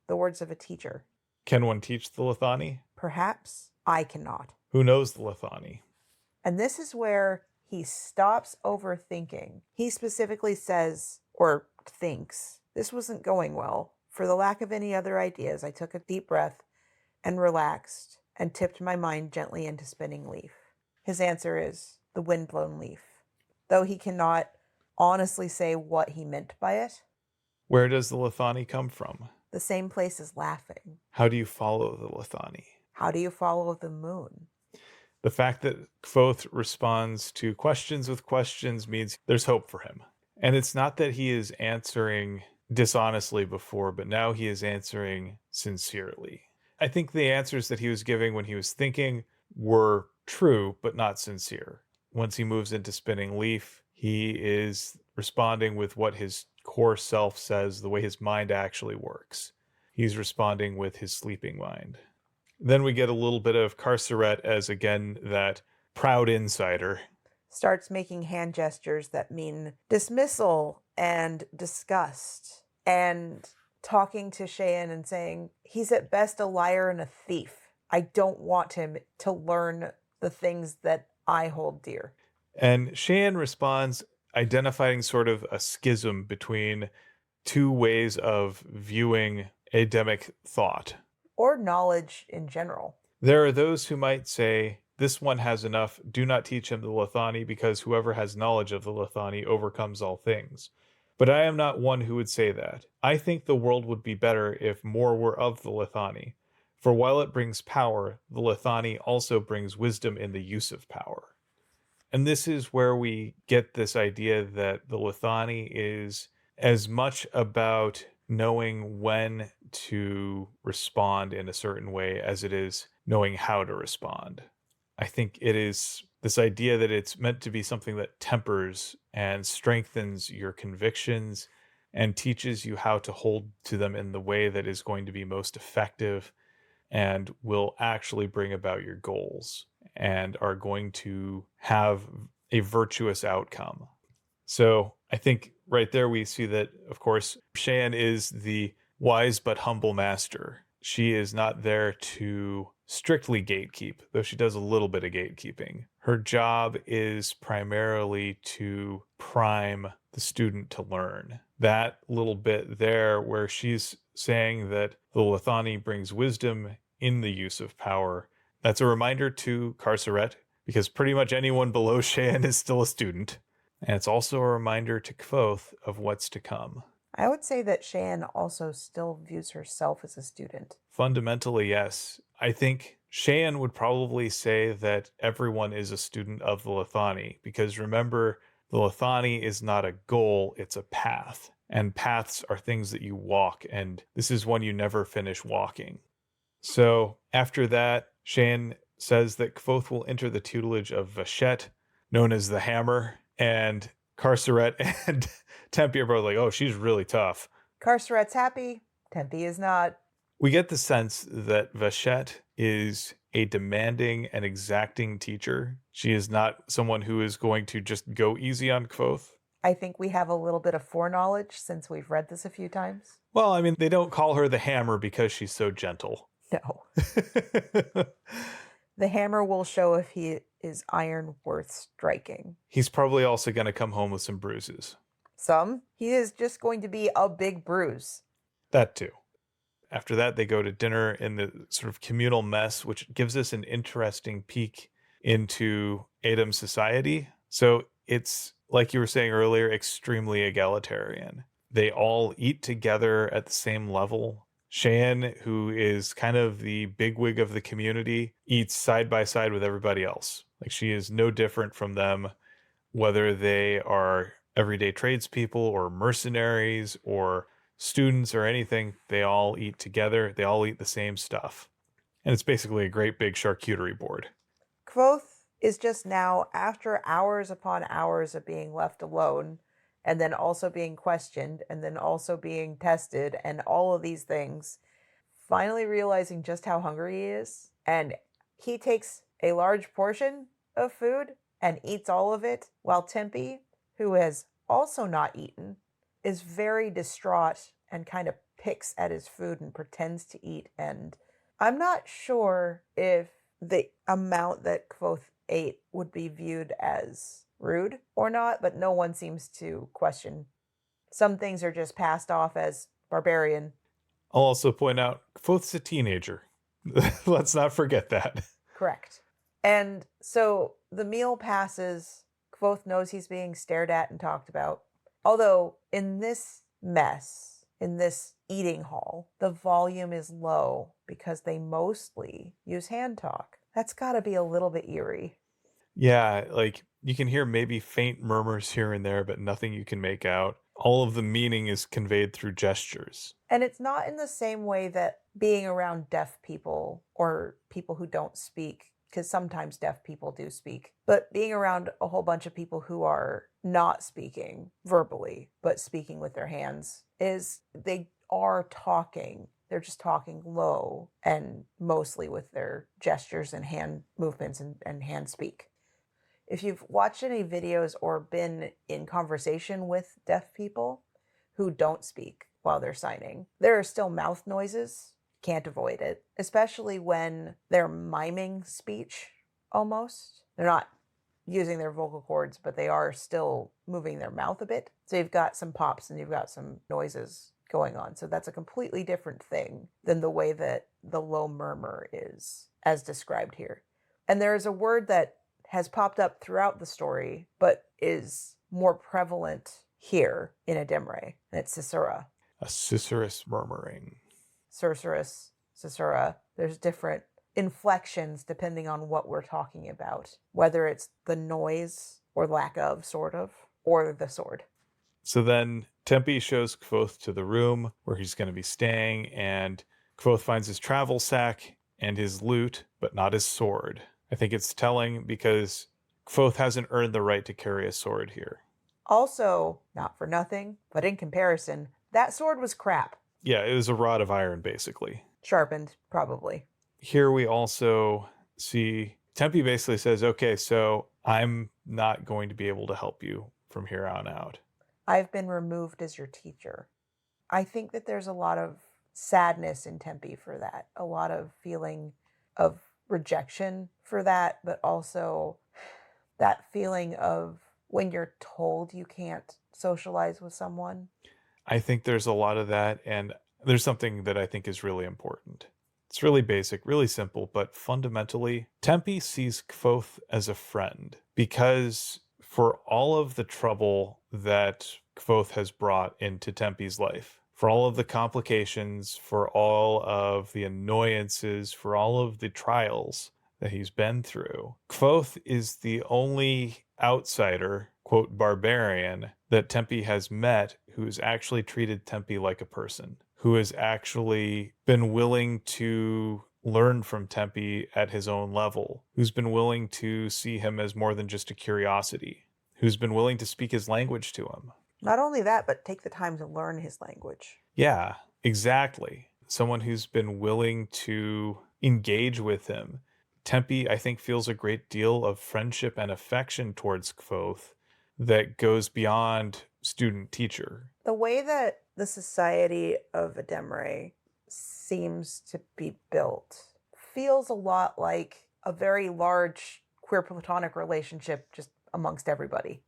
The words of a teacher. Can one teach the Lithani? Perhaps. I cannot. Who knows the Lithani? And this is where he stops overthinking. He specifically says, or thinks, this wasn't going well. For the lack of any other ideas, I took a deep breath and relaxed and tipped my mind gently into spinning leaf. His answer is the windblown leaf, though he cannot honestly say what he meant by it. Where does the Lithani come from? The same place as laughing. How do you follow the Lithani? How do you follow the moon? The fact that Kvothe responds to questions with questions means there's hope for him. And it's not that he is answering dishonestly before, but now he is answering sincerely. I think the answers that he was giving when he was thinking were true, but not sincere. Once he moves into spinning leaf, he is responding with what his core self says, the way his mind actually works. He's responding with his sleeping mind. Then we get a little bit of Carceret as, again, that proud insider. Starts making hand gestures that mean dismissal and disgust. And talking to Cheyenne and saying, he's at best a liar and a thief. I don't want him to learn the things that I hold dear. And Cheyenne responds, identifying sort of a schism between two ways of viewing Adamic thought. Or knowledge in general. There are those who might say, this one has enough, do not teach him the Lithani, because whoever has knowledge of the Lithani overcomes all things. But I am not one who would say that. I think the world would be better if more were of the Lithani. For while it brings power, the Lithani also brings wisdom in the use of power. And this is where we get this idea that the Lithani is as much about knowing when to respond in a certain way as it is knowing how to respond. I think it is this idea that it's meant to be something that tempers and strengthens your convictions and teaches you how to hold to them in the way that is going to be most effective and will actually bring about your goals and are going to have a virtuous outcome. So I think right there we see that, of course, Cheyenne is the wise but humble master. She is not there to strictly gatekeep, though she does a little bit of gatekeeping. Her job is primarily to prime the student to learn. That little bit there where she's saying that the Lithani brings wisdom in the use of power, that's a reminder to Carceret, because pretty much anyone below Cheyenne is still a student. And it's also a reminder to Kvothe of what's to come. I would say that Cheyenne also still views herself as a student. Fundamentally, yes. I think Cheyenne would probably say that everyone is a student of the Lithani, because remember, the Lithani is not a goal, it's a path. And paths are things that you walk, and this is one you never finish walking. So after that, Cheyenne says that Kvothe will enter the tutelage of Vachette, known as the Hammer, and Carceret and Tempe are both like, oh, she's really tough. Carceret's happy, Tempe is not. We get the sense that Vachette is a demanding and exacting teacher. She is not someone who is going to just go easy on Kvothe. I think we have a little bit of foreknowledge since we've read this a few times. Well, I mean, they don't call her the Hammer because she's so gentle. No. The Hammer will show if he is iron worth striking. He's probably also going to come home with some bruises. Some. He is just going to be a big bruise. That too. After that, they go to dinner in the sort of communal mess, which gives us an interesting peek into Adam's society. So it's, like you were saying earlier, extremely egalitarian. They all eat together at the same level. Cheyenne, who is kind of the bigwig of the community, eats side by side with everybody else. Like, she is no different from them, whether they are everyday tradespeople or mercenaries or students or anything. They all eat together. They all eat the same stuff. And it's basically a great big charcuterie board. Kvothe is just now, after hours upon hours of being left alone, and then also being questioned, and then also being tested, and all of these things, finally realizing just how hungry he is. And he takes a large portion of food and eats all of it, while Tempe, who has also not eaten, is very distraught and kind of picks at his food and pretends to eat. And I'm not sure if the amount that Kvothe ate would be viewed as rude or not, but no one seems to question. Some things are just passed off as barbarian. I'll also point out, Kvothe's a teenager. Let's not forget that. Correct. And so the meal passes. Kvothe knows he's being stared at and talked about. Although in this mess, in this eating hall, the volume is low because they mostly use hand talk. That's got to be a little bit eerie. Yeah, like you can hear maybe faint murmurs here and there, but nothing you can make out. All of the meaning is conveyed through gestures. And it's not in the same way that being around deaf people or people who don't speak, because sometimes deaf people do speak, but being around a whole bunch of people who are not speaking verbally, but speaking with their hands, is they are talking. They're just talking low and mostly with their gestures and hand movements and hand speak. If you've watched any videos or been in conversation with deaf people who don't speak while they're signing, there are still mouth noises. Can't avoid it, especially when they're miming speech almost. They're not using their vocal cords, but they are still moving their mouth a bit. So you've got some pops and you've got some noises going on. So that's a completely different thing than the way that the low murmur is, as described here. And there is a word that has popped up throughout the story, but is more prevalent here in Ademre, and it's Caesura. A susurrus murmuring. Susurrus, Caesura. There's different inflections depending on what we're talking about, whether it's the noise or lack of, sort of, or the sword. So then Tempe shows Kvothe to the room where he's going to be staying, and Kvothe finds his travel sack and his lute, but not his sword. I think it's telling because Kvothe hasn't earned the right to carry a sword here. Also, not for nothing, but in comparison, that sword was crap. Yeah, it was a rod of iron, basically. Sharpened, probably. Here we also see Tempe basically says, okay, so I'm not going to be able to help you from here on out. I've been removed as your teacher. I think that there's a lot of sadness in Tempe for that, a lot of feeling of rejection for that, but also that feeling of when you're told you can't socialize with someone. I think there's a lot of that, and there's something that I think is really important. It's really basic, really simple, but fundamentally, Tempe sees Kvothe as a friend because for all of the trouble that Kvothe has brought into Tempe's life, for all of the complications, for all of the annoyances, for all of the trials that he's been through, Kvothe is the only outsider, quote, barbarian, that Tempe has met who's actually treated Tempe like a person, who has actually been willing to learn from Tempe at his own level, who's been willing to see him as more than just a curiosity, who's been willing to speak his language to him. Not only that, but take the time to learn his language. Yeah, exactly. Someone who's been willing to engage with him. Tempe, I think, feels a great deal of friendship and affection towards Kvothe that goes beyond student-teacher. The way that the society of Ademre seems to be built feels a lot like a very large queer platonic relationship just amongst everybody.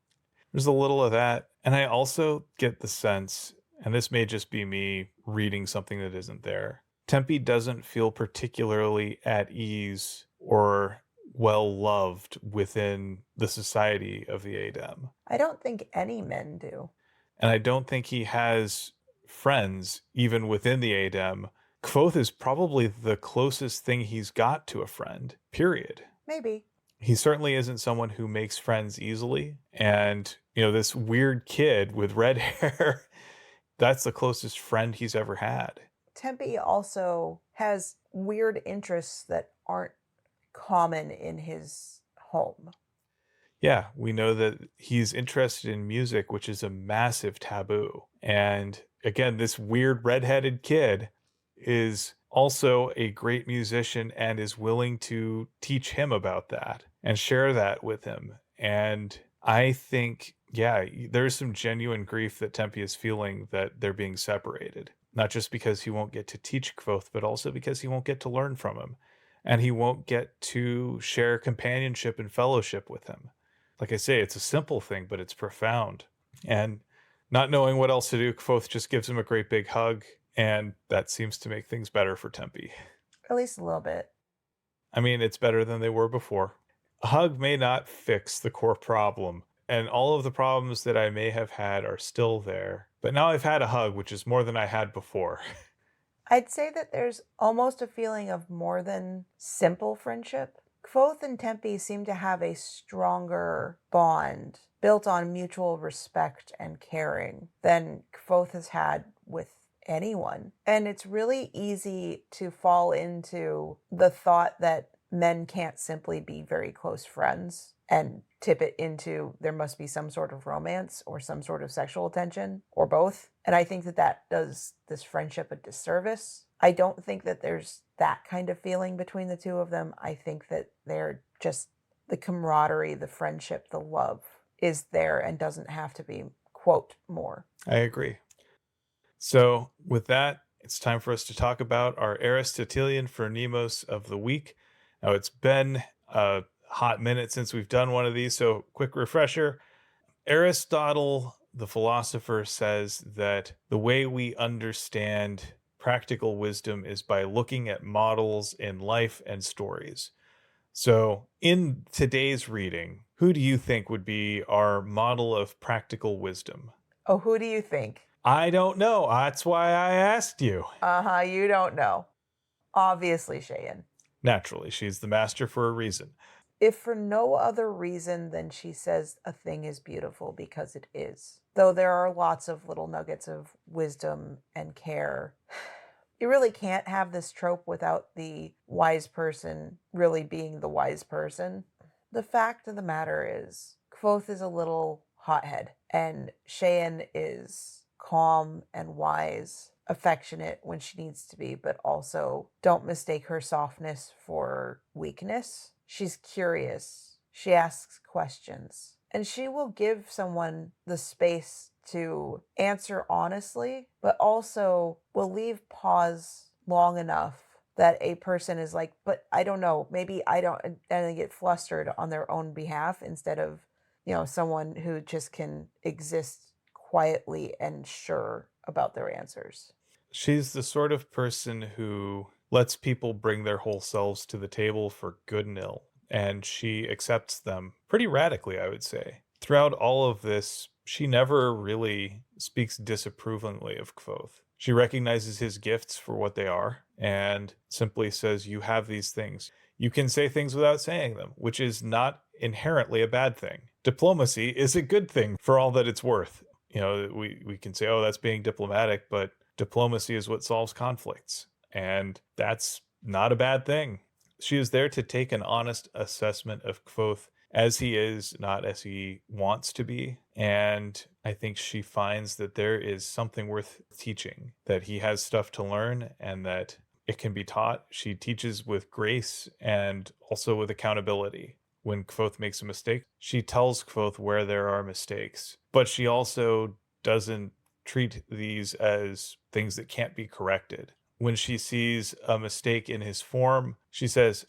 There's a little of that. And I also get the sense, and this may just be me reading something that isn't there, Tempe doesn't feel particularly at ease or well-loved within the society of the Adem. I don't think any men do. And I don't think he has friends even within the Adem. Kvothe is probably the closest thing he's got to a friend, period. Maybe. He certainly isn't someone who makes friends easily. And, this weird kid with red hair, that's the closest friend he's ever had. Tempe also has weird interests that aren't common in his home. Yeah, we know that he's interested in music, which is a massive taboo. And again, this weird redheaded kid is also a great musician and is willing to teach him about that and share that with him. And I think, yeah, there's some genuine grief that Tempe is feeling that they're being separated. Not just because he won't get to teach Kvothe, but also because he won't get to learn from him. And he won't get to share companionship and fellowship with him. Like I say, it's a simple thing, but it's profound. And not knowing what else to do, Kvothe just gives him a great big hug, and that seems to make things better for Tempe. At least a little bit. I mean, it's better than they were before. A hug may not fix the core problem, and all of the problems that I may have had are still there. But now I've had a hug, which is more than I had before. I'd say that there's almost a feeling of more than simple friendship. Kvothe and Tempe seem to have a stronger bond built on mutual respect and caring than Kvothe has had with anyone. And it's really easy to fall into the thought that men can't simply be very close friends and tip it into there must be some sort of romance or some sort of sexual attention or both. And I think that that does this friendship a disservice. I don't think that there's that kind of feeling between the two of them. I think that they're just the camaraderie, the friendship, the love is there and doesn't have to be, quote, more. I agree. So with that, it's time for us to talk about our Aristotelian phronimos of the week. Now, it's been a hot minute since we've done one of these, so quick refresher. Aristotle, the philosopher, says that the way we understand practical wisdom is by looking at models in life and stories. So, in today's reading, who do you think would be our model of practical wisdom? Oh, who do you think? I don't know. That's why I asked you. You don't know. Obviously, Cheyenne. Naturally, she's the master for a reason. If for no other reason than she says a thing is beautiful because it is. Though there are lots of little nuggets of wisdom and care. You really can't have this trope without the wise person really being the wise person. The fact of the matter is, Kvothe is a little hothead, and Cheyenne is calm and wise, affectionate when she needs to be, but also don't mistake her softness for weakness. She's curious. She asks questions. And she will give someone the space to answer honestly, but also will leave pause long enough that a person is like, but I don't know, maybe I don't, and they get flustered on their own behalf instead of, someone who just can exist quietly and sure about their answers. She's the sort of person who lets people bring their whole selves to the table for good and ill, and she accepts them pretty radically, I would say. Throughout all of this, she never really speaks disapprovingly of Kvothe. She recognizes his gifts for what they are and simply says, you have these things. You can say things without saying them, which is not inherently a bad thing. Diplomacy is a good thing for all that it's worth. We can say, oh, that's being diplomatic, but diplomacy is what solves conflicts. And that's not a bad thing. She is there to take an honest assessment of Kvothe as he is, not as he wants to be. And I think she finds that there is something worth teaching, that he has stuff to learn and that it can be taught. She teaches with grace and also with accountability. When Kvothe makes a mistake, she tells Kvothe where there are mistakes, but she also doesn't treat these as things that can't be corrected. When she sees a mistake in his form, she says,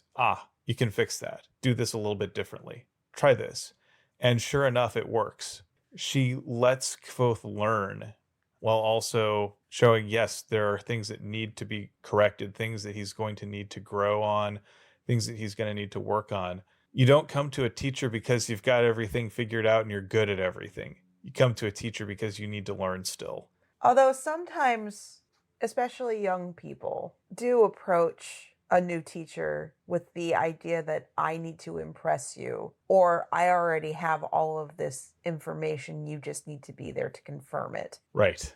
you can fix that. Do this a little bit differently. Try this. And sure enough, it works. She lets Kvothe learn while also showing, yes, there are things that need to be corrected, things that he's going to need to grow on, things that he's going to need to work on. You don't come to a teacher because you've got everything figured out and you're good at everything. You come to a teacher because you need to learn still. Although sometimes, especially young people, do approach a new teacher with the idea that I need to impress you, or I already have all of this information, you just need to be there to confirm it. Right.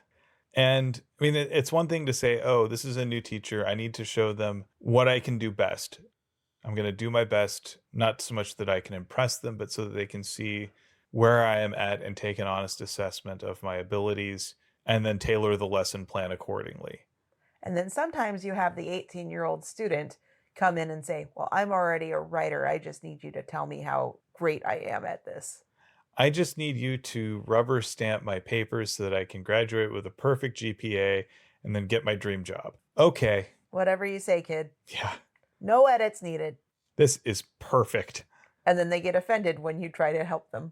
And I mean, it's one thing to say, oh, this is a new teacher. I need to show them what I can do best. I'm going to do my best, not so much that I can impress them, but so that they can see where I am at and take an honest assessment of my abilities and then tailor the lesson plan accordingly. And then sometimes you have the 18-year-old student come in and say, well, I'm already a writer. I just need you to tell me how great I am at this. I just need you to rubber stamp my papers so that I can graduate with a perfect GPA and then get my dream job. Okay. Whatever you say, kid. Yeah. No edits needed. This is perfect. And then they get offended when you try to help them.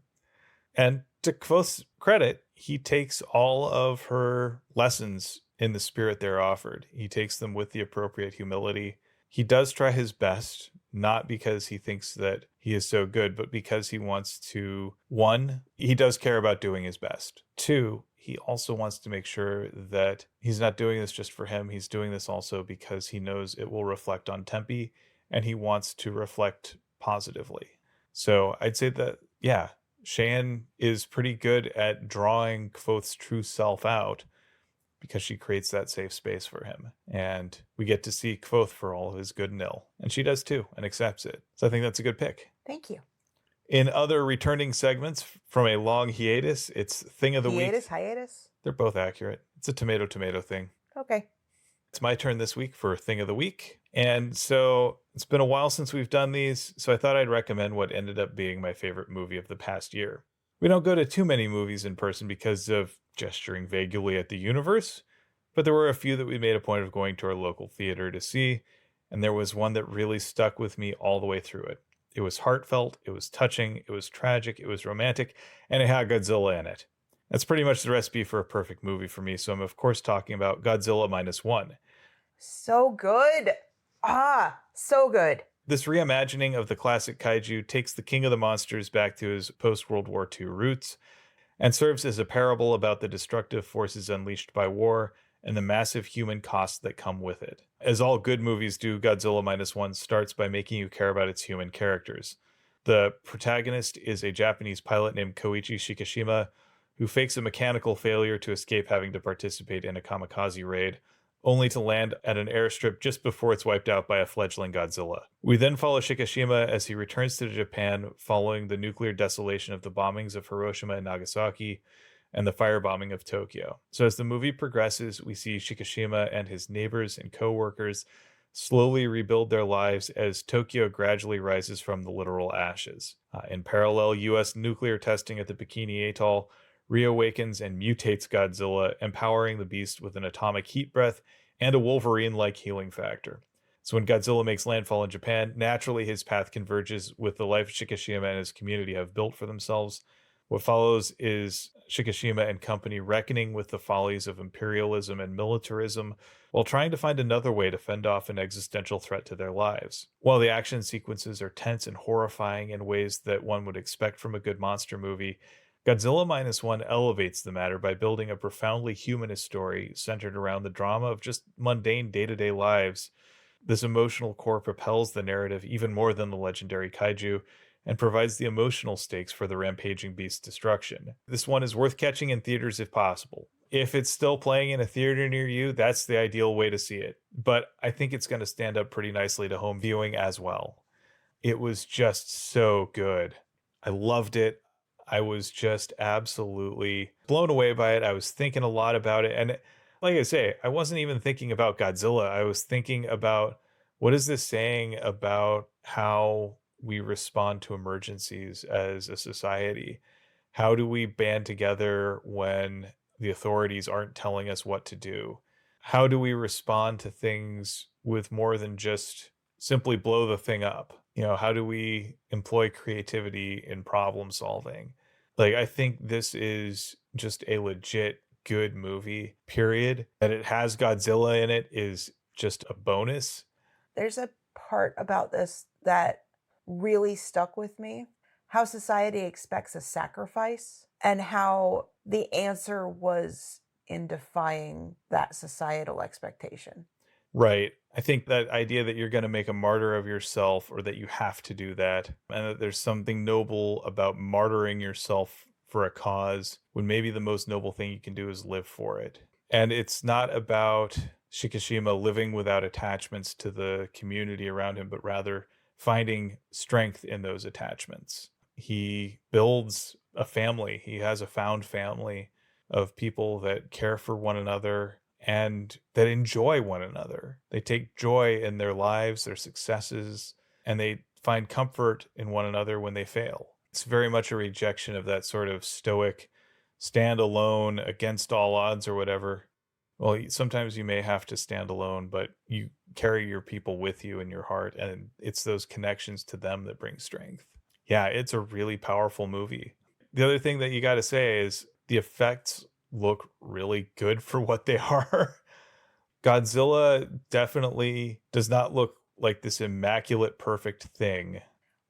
And to Kvothe's credit, he takes all of her lessons in the spirit they're offered. He takes them with the appropriate humility. He does try his best, not because he thinks that he is so good, but because he wants to, one, he does care about doing his best. Two, he also wants to make sure that he's not doing this just for him. He's doing this also because he knows it will reflect on Tempe, and he wants to reflect positively. So I'd say that, yeah, Cheyenne is pretty good at drawing Kvothe's true self out because she creates that safe space for him. And we get to see Kvothe for all of his good and ill. And she does too, and accepts it. So I think that's a good pick. Thank you. In other returning segments from a long hiatus, it's Thing of the Week. Hiatus? They're both accurate. It's a tomato thing. Okay. It's my turn this week for Thing of the Week. And so it's been a while since we've done these, so I thought I'd recommend what ended up being my favorite movie of the past year. We don't go to too many movies in person because of gesturing vaguely at the universe, but there were a few that we made a point of going to our local theater to see, and there was one that really stuck with me all the way through it. It was heartfelt, it was touching, it was tragic, it was romantic, and it had Godzilla in it. That's pretty much the recipe for a perfect movie for me, so I'm of course talking about Godzilla Minus One. So good. Ah, so good. This reimagining of the classic kaiju takes the king of the monsters back to his post-World War II roots and serves as a parable about the destructive forces unleashed by war and the massive human costs that come with it. As all good movies do, Godzilla Minus One starts by making you care about its human characters. The protagonist is a Japanese pilot named Koichi Shikishima, who fakes a mechanical failure to escape having to participate in a kamikaze raid, only to land at an airstrip just before it's wiped out by a fledgling Godzilla. We then follow Shikishima as he returns to Japan following the nuclear desolation of the bombings of Hiroshima and Nagasaki and the firebombing of Tokyo. So as the movie progresses, we see Shikishima and his neighbors and co-workers slowly rebuild their lives as Tokyo gradually rises from the literal ashes. In parallel, US nuclear testing at the Bikini Atoll reawakens and mutates Godzilla, empowering the beast with an atomic heat breath and a Wolverine-like healing factor. So when Godzilla makes landfall in Japan, naturally his path converges with the life Shikishima and his community have built for themselves. What follows is Shikishima and company reckoning with the follies of imperialism and militarism while trying to find another way to fend off an existential threat to their lives. While the action sequences are tense and horrifying in ways that one would expect from a good monster movie, Godzilla Minus One elevates the matter by building a profoundly humanist story centered around the drama of just mundane day-to-day lives. This emotional core propels the narrative even more than the legendary kaiju and provides the emotional stakes for the rampaging beast's destruction. This one is worth catching in theaters if possible. If it's still playing in a theater near you, that's the ideal way to see it. But I think it's going to stand up pretty nicely to home viewing as well. It was just so good. I loved it. I was just absolutely blown away by it. I was thinking a lot about it. And like I say, I wasn't even thinking about Godzilla. I was thinking about what is this saying about how we respond to emergencies as a society? How do we band together when the authorities aren't telling us what to do? How do we respond to things with more than just simply blow the thing up? How do we employ creativity in problem solving? Like, I think this is just a legit good movie, period. That it has Godzilla in it is just a bonus. There's a part about this that really stuck with me. How society expects a sacrifice and how the answer was in defying that societal expectation. Right. I think that idea that you're going to make a martyr of yourself or that you have to do that, and that there's something noble about martyring yourself for a cause when maybe the most noble thing you can do is live for it. And it's not about Shikishima living without attachments to the community around him, but rather finding strength in those attachments. He builds a family. He has a found family of people that care for one another and that enjoy one another. They take joy in their lives, their successes, and they find comfort in one another when they fail. It's very much a rejection of that sort of stoic, stand alone against all odds or whatever. Well, sometimes you may have to stand alone, but you carry your people with you in your heart, and it's those connections to them that bring strength. Yeah, it's a really powerful movie. The other thing that you got to say is the effects look really good for what they are. Godzilla definitely does not look like this immaculate, perfect thing.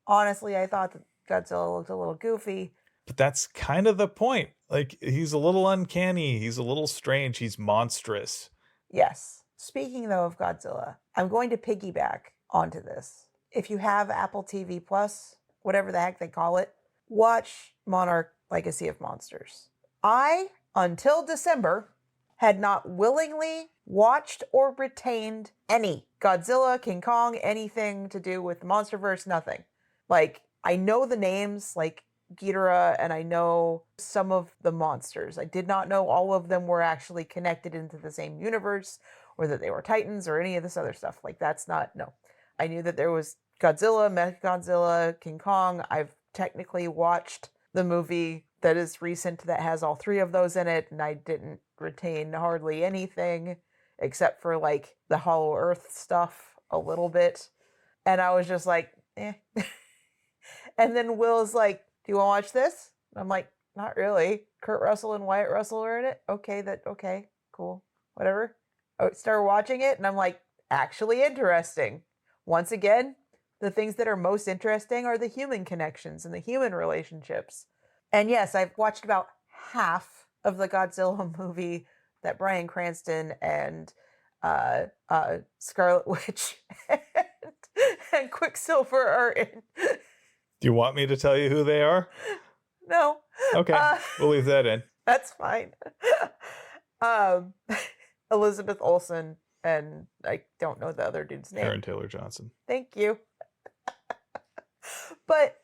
Honestly, I thought that Godzilla looked a little goofy. But that's kind of the point. Like, he's a little uncanny. He's a little strange. He's monstrous. Yes. Speaking though of Godzilla, I'm going to piggyback onto this. If you have Apple TV Plus, whatever the heck they call it, watch Monarch Legacy of Monsters. I, until December, had not willingly watched or retained any Godzilla, King Kong, anything to do with the Monsterverse, nothing. Like, I know the names, like Ghidorah, and I know some of the monsters. I did not know all of them were actually connected into the same universe, or that they were Titans, or any of this other stuff. Like, that's not, no. I knew that there was Godzilla, Mechagodzilla, King Kong. I've technically watched the movie that is recent that has all three of those in it, and I didn't retain hardly anything except for like the Hollow Earth stuff a little bit. And I was just like, eh. And then Will's like, do you want to watch this? And I'm like, not really. Kurt Russell and Wyatt Russell are in it. Okay, cool, whatever. I started watching it, and I'm like, actually interesting. Once again, the things that are most interesting are the human connections and the human relationships. And yes, I've watched about half of the Godzilla movie that Bryan Cranston and Scarlet Witch and Quicksilver are in. Do you want me to tell you who they are? No. Okay, we'll leave that in. That's fine. Elizabeth Olsen, and I don't know the other dude's name. Aaron Taylor Johnson. Thank you. But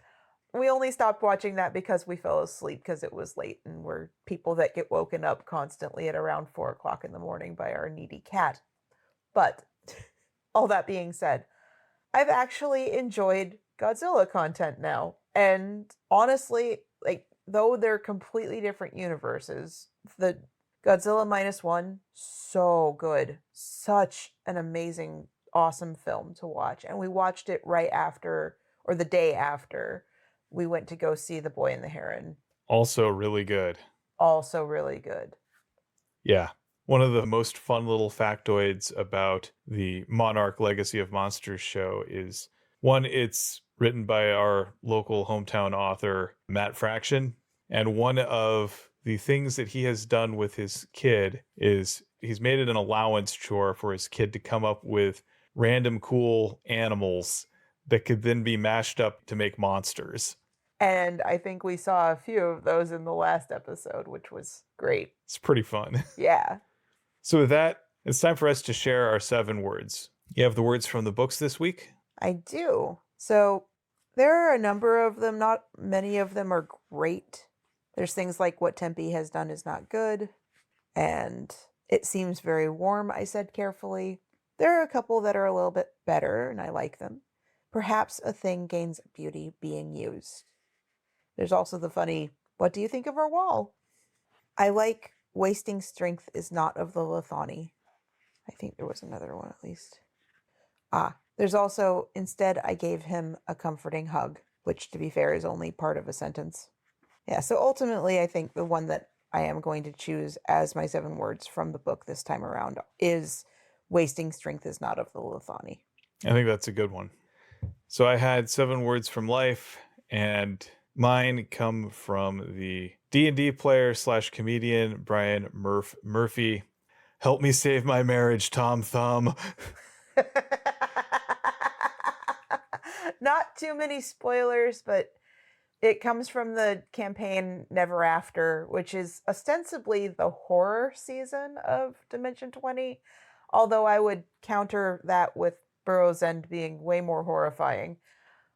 we only stopped watching that because we fell asleep because it was late, and we're people that get woken up constantly at around 4 o'clock in the morning by our needy cat. But all that being said, I've actually enjoyed Godzilla content now. And honestly, like, though they're completely different universes, the Godzilla Minus One, so good. Such an amazing, awesome film to watch. And we watched it right after, or the day after, we went to go see The Boy and the Heron. Also really good. Also really good. Yeah. One of the most fun little factoids about the Monarch Legacy of Monsters show is, one, it's written by our local hometown author, Matt Fraction. And one of the things that he has done with his kid is he's made it an allowance chore for his kid to come up with random cool animals that could then be mashed up to make monsters. And I think we saw a few of those in the last episode, which was great. It's pretty fun. Yeah. So with that, it's time for us to share our 7 words. You have the words from the books this week? I do. So there are a number of them. Not many of them are great. There's things like What Tempe Has Done Is Not Good, and It Seems Very Warm, I said carefully. There are a couple that are a little bit better, and I like them. Perhaps a thing gains beauty being used. There's also the funny, what do you think of our wall? I like Wasting Strength Is Not of the Lithani. I think there was another one at least. There's also, instead I gave him a comforting hug, which to be fair is only part of a sentence. Yeah, so ultimately I think the one that I am going to choose as my 7 words from the book this time around is Wasting Strength Is Not of the Lithani. I think that's a good one. So I had 7 words from life, and mine come from the D&D player / comedian Brian Murphy. Help me save my marriage, Tom Thumb. Not too many spoilers, but it comes from the campaign Never After, which is ostensibly the horror season of Dimension 20, although I would counter that with Burrow's End being way more horrifying.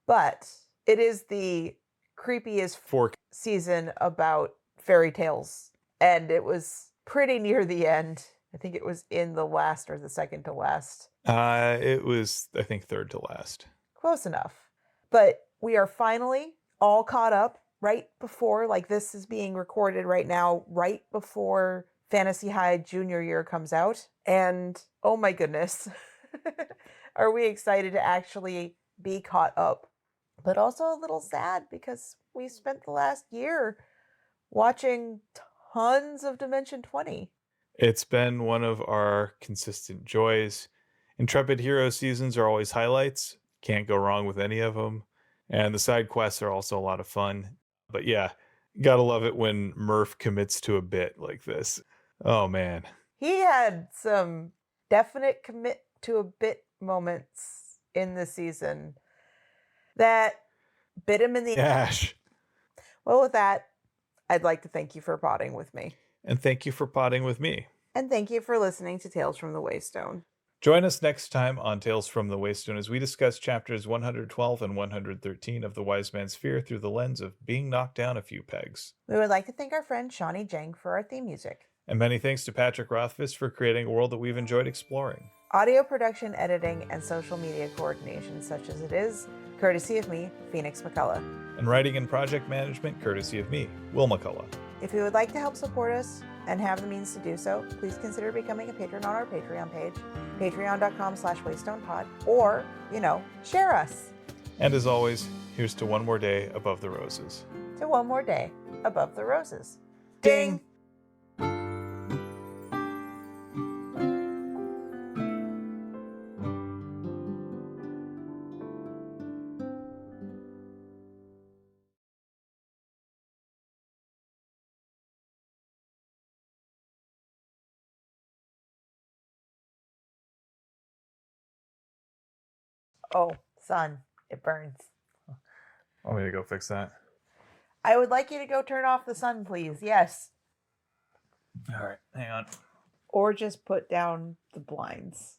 But it is the creepiest season about fairy tales, and it was pretty near the end. I think it was in the last or the second to last. It was, I think, third to last. Close enough. But we are finally all caught up right before, like, this is being recorded right now, right before Fantasy High Junior Year comes out. And oh my goodness, are we excited to actually be caught up? But also a little sad because we spent the last year watching tons of Dimension 20. It's been one of our consistent joys. Intrepid Hero seasons are always highlights. Can't go wrong with any of them. And the side quests are also a lot of fun. But yeah, gotta love it when Murph commits to a bit like this. Oh man. He had some definite commit to a bit moments in the season that bit him in the ash. Well, with that, I'd like to thank you for potting with me. And thank you for potting with me. And thank you for listening to Tales from the Waystone. Join us next time on Tales from the Waystone as we discuss chapters 112 and 113 of The Wise Man's Fear through the lens of being knocked down a few pegs. We would like to thank our friend Shawnee Jang for our theme music. And many thanks to Patrick Rothfuss for creating a world that we've enjoyed exploring. Audio production, editing, and social media coordination, such as it is, courtesy of me, Phoenix McCullough. And writing and project management, courtesy of me, Will McCullough. If you would like to help support us and have the means to do so, please consider becoming a patron on our Patreon page, patreon.com/waystonepod, or, share us. And as always, Here's to one more day above the roses. To one more day above the roses. Ding! Oh, sun. It burns. Want me to go fix that? I would like you to go turn off the sun, please. Yes. All right, hang on. Or just put down the blinds.